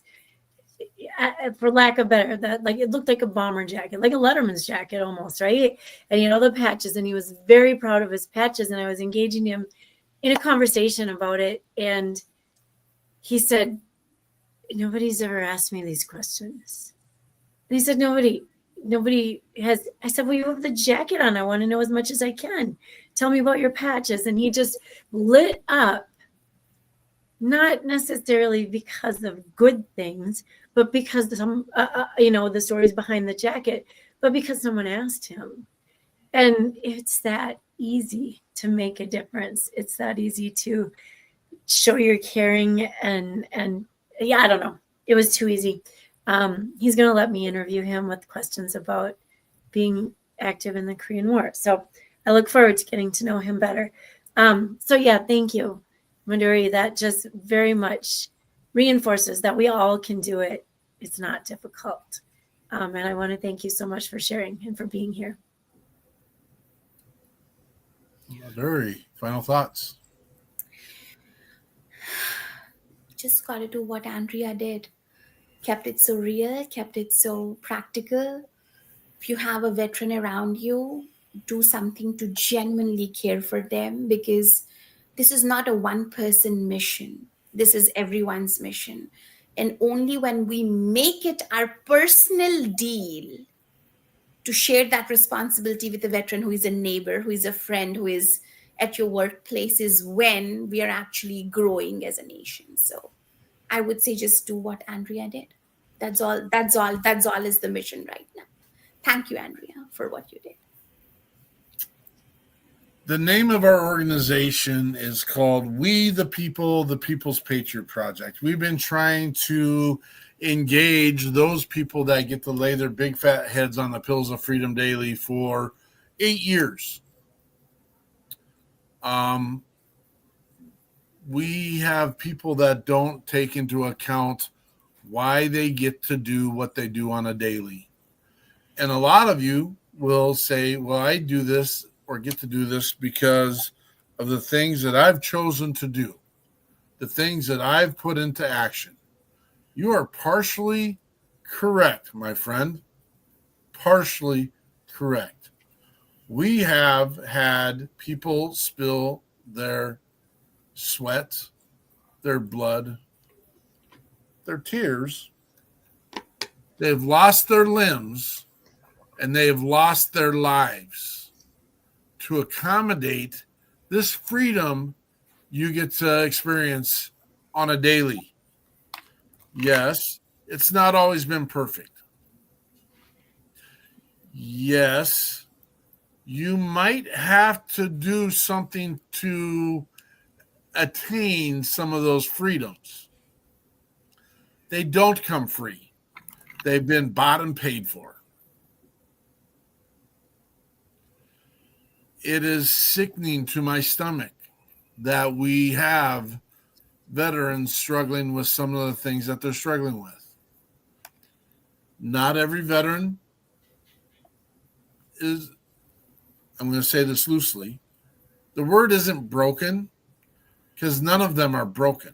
for lack of better, that like it looked like a bomber jacket, like a letterman's jacket almost, right? And he had all the patches, and he was very proud of his patches. And I was engaging him in a conversation about it, and he said, nobody's ever asked me these questions. And he said, nobody has. I said, well, you have the jacket on. I want to know as much as I can. Tell me about your patches. And he just lit up, not necessarily because of good things, but because some, the stories behind the jacket, but because someone asked him. And it's that easy to make a difference. It's that easy to show you're caring. And yeah, I don't know. It was too easy. He's going to let me interview him with questions about being active in the Korean War. So I look forward to getting to know him better. So yeah, thank you, Madhuri. That just very much reinforces that we all can do it. It's not difficult. And I want to thank you so much for sharing and for being here. Madhuri, final thoughts. Just got to do what Andrea did. Kept it so real, kept it so practical. If you have a veteran around you, do something to genuinely care for them, because this is not a one-person mission. This is everyone's mission. And only when we make it our personal deal to share that responsibility with a veteran who is a neighbor, who is a friend, who is at your workplace, is when we are actually growing as a nation. So I would say just do what Andrea did. That's all is the mission right now. Thank you, Andrea, for what you did. The name of our organization is called We the People, the People's Patriot Project. We've been trying to engage those people that get to lay their big fat heads on the pills of freedom daily for 8 years. We have people that don't take into account why they get to do what they do on a daily. And a lot of you will say, well, I do this or get to do this because of the things that I've chosen to do, the things that I've put into action. You are partially correct, my friend. Partially correct. We have had people spill their sweat, their blood, their tears. They've lost their limbs and they have lost their lives to accommodate this freedom you get to experience on a daily. Yes, it's not always been perfect. Yes, you might have to do something to attain some of those freedoms. They don't come free. They've been bought and paid for. It is sickening to my stomach that we have veterans struggling with some of the things that they're struggling with. Not every veteran is, I'm going to say this loosely, the word isn't broken because none of them are broken.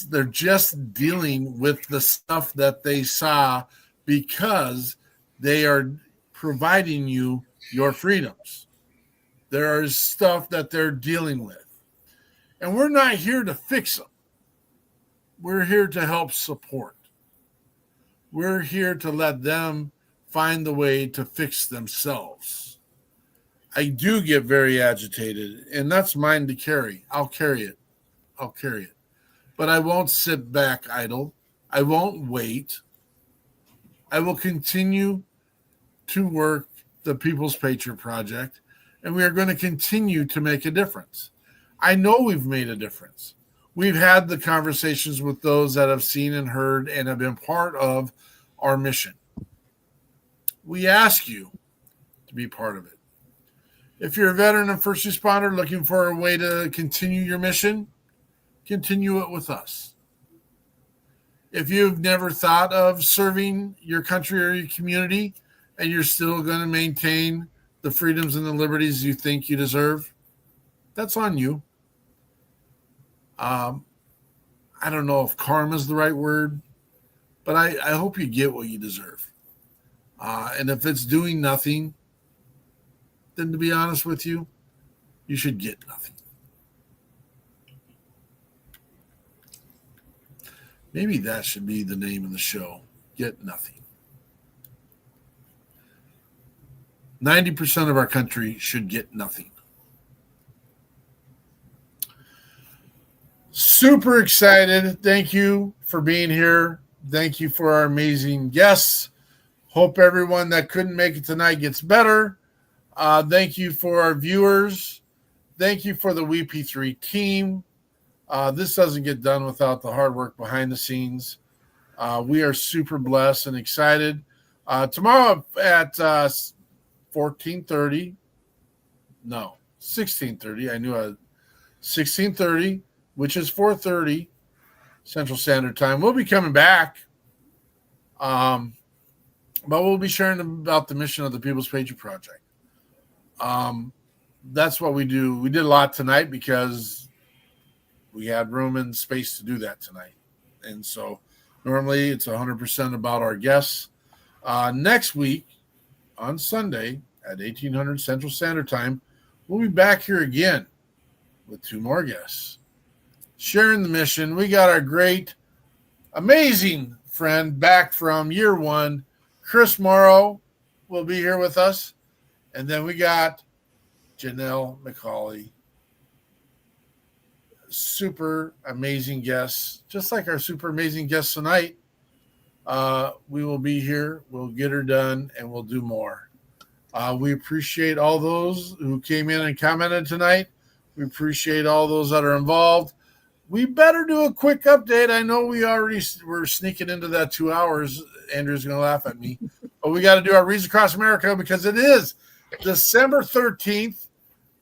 They're just dealing with the stuff that they saw because they are providing you your freedoms. There is stuff that they're dealing with. And we're not here to fix them. We're here to help support. We're here to let them find the way to fix themselves. I do get very agitated, and that's mine to carry. I'll carry it. But I won't sit back idle. I won't wait. I will continue to work the People's Patriot Project, and we are going to continue to make a difference. I know we've made a difference. We've had the conversations with those that have seen and heard and have been part of our mission. We ask you to be part of it. If you're a veteran and first responder looking for a way to continue your mission, continue it with us. If you've never thought of serving your country or your community and you're still going to maintain the freedoms and the liberties you think you deserve, that's on you. I don't know if karma is the right word, but I hope you get what you deserve. And if it's doing nothing, then to be honest with you, you should get nothing. Maybe that should be the name of the show. Get nothing. 90% of our country should get nothing. Super excited. Thank you for being here. Thank you for our amazing guests. Hope everyone that couldn't make it tonight gets better. Thank you for our viewers. Thank you for the WP3 team. This doesn't get done without the hard work behind the scenes. We are super blessed and excited. Tomorrow at 16:30. I knew 16:30, which is 4:30 Central Standard Time. We'll be coming back. But we'll be sharing about the mission of the People's Patriot Project. That's what we do. We did a lot tonight because we had room and space to do that tonight. And so normally it's 100% about our guests. Next week on Sunday at 1800 Central Standard Time, we'll be back here again with 2 more guests sharing the mission. We got our great, amazing friend back from year 1, Chris Morrow will be here with us. And then we got Janelle McCauley. Super amazing guests, just like our super amazing guests tonight. We will be here. We'll get her done, and we'll do more. We appreciate all those who came in and commented tonight. We appreciate all those that are involved. We better do a quick update. I know we're sneaking into that 2 hours. Andrew's going to laugh at me. But we got to do our Wreaths Across America because it is December 13th,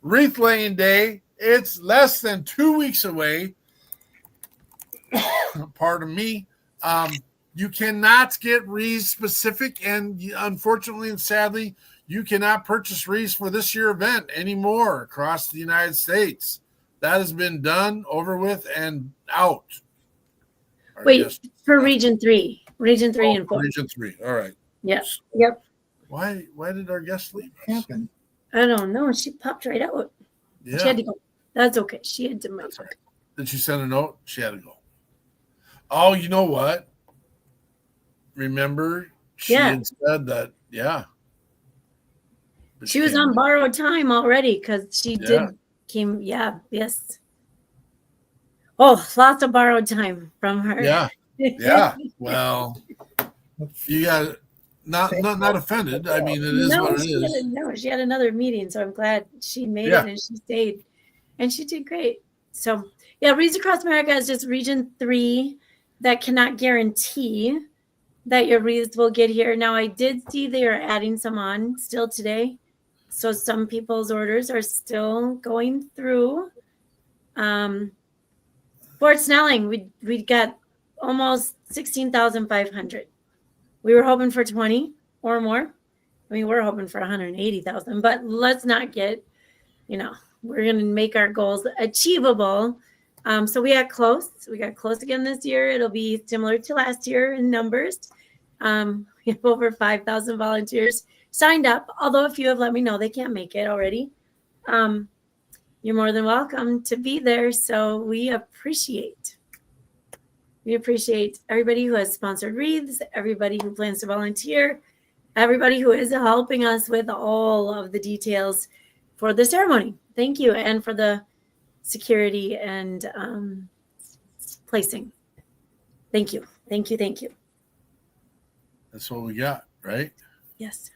Wreath Laying Day. It's less than 2 weeks away. Pardon me. You cannot get wreaths specific, and unfortunately and sadly, you cannot purchase wreaths for this year event anymore across the United States. That has been done, over with, and out. Wait, for Region 3. Region 3 and 4. Region 3. All right. Yeah. Yep. Why did our guest leave us? Happened. I don't know. She popped right out. Yeah. She had to go. That's okay. She had to make That's right. Did she send a note? She had to go. Oh, you know what? Remember, she had said that, But she was on borrowed time already because she came. Yeah. Yes. Oh, lots of borrowed time from her. Yeah. Yeah. Well, you got not offended. I mean, it is what it is. No, she had another meeting, so I'm glad she made it and she stayed, and she did great. So yeah, Reads Across America is just Region 3 that cannot guarantee that your wreaths will get here. Now, I did see they are adding some on still today, so some people's orders are still going through. Fort Snelling, we got almost 16,500. We were hoping for 20 or more. I mean, we're hoping for 180,000, but let's not get, we're going to make our goals achievable. So we got close. We got close again this year. It'll be similar to last year in numbers. We have over 5,000 volunteers signed up, although a few have let me know they can't make it already. You're more than welcome to be there. So we appreciate everybody who has sponsored wreaths, everybody who plans to volunteer, everybody who is helping us with all of the details for the ceremony. Thank you. And for the security and placing. Thank you. Thank you. Thank you. That's what we got, right? Yes.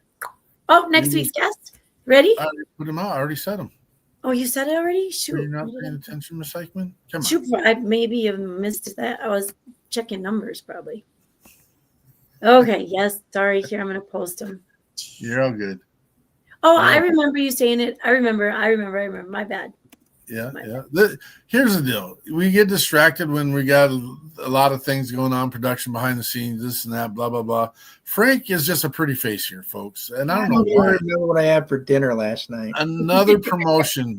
Oh, next week's guest. Ready? I already put him out. I already said him. Oh, you said it already? Shoot. Are you not paying attention, Miss Eichmann? Come on. Shoot, I maybe have missed that. I was checking numbers probably. Okay, yes. Sorry, here I'm gonna post them. You're all good. Oh, I remember you saying it. I remember. My bad. Yeah. Here's the deal. We get distracted when we got a lot of things going on, production behind the scenes, this and that, blah, blah, blah. Frank is just a pretty face here, folks. And I don't know why. I remember what I had for dinner last night. Another promotion,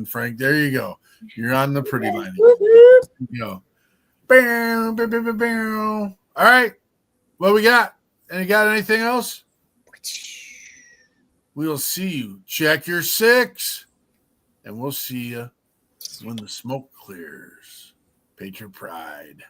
Frank. There you go. You're on the pretty line. Go. Bow, bow, bow, bow, bow. All right. What we got? And you got anything else? We'll see you. Check your 6. And we'll see you when the smoke clears. Patriot Pride.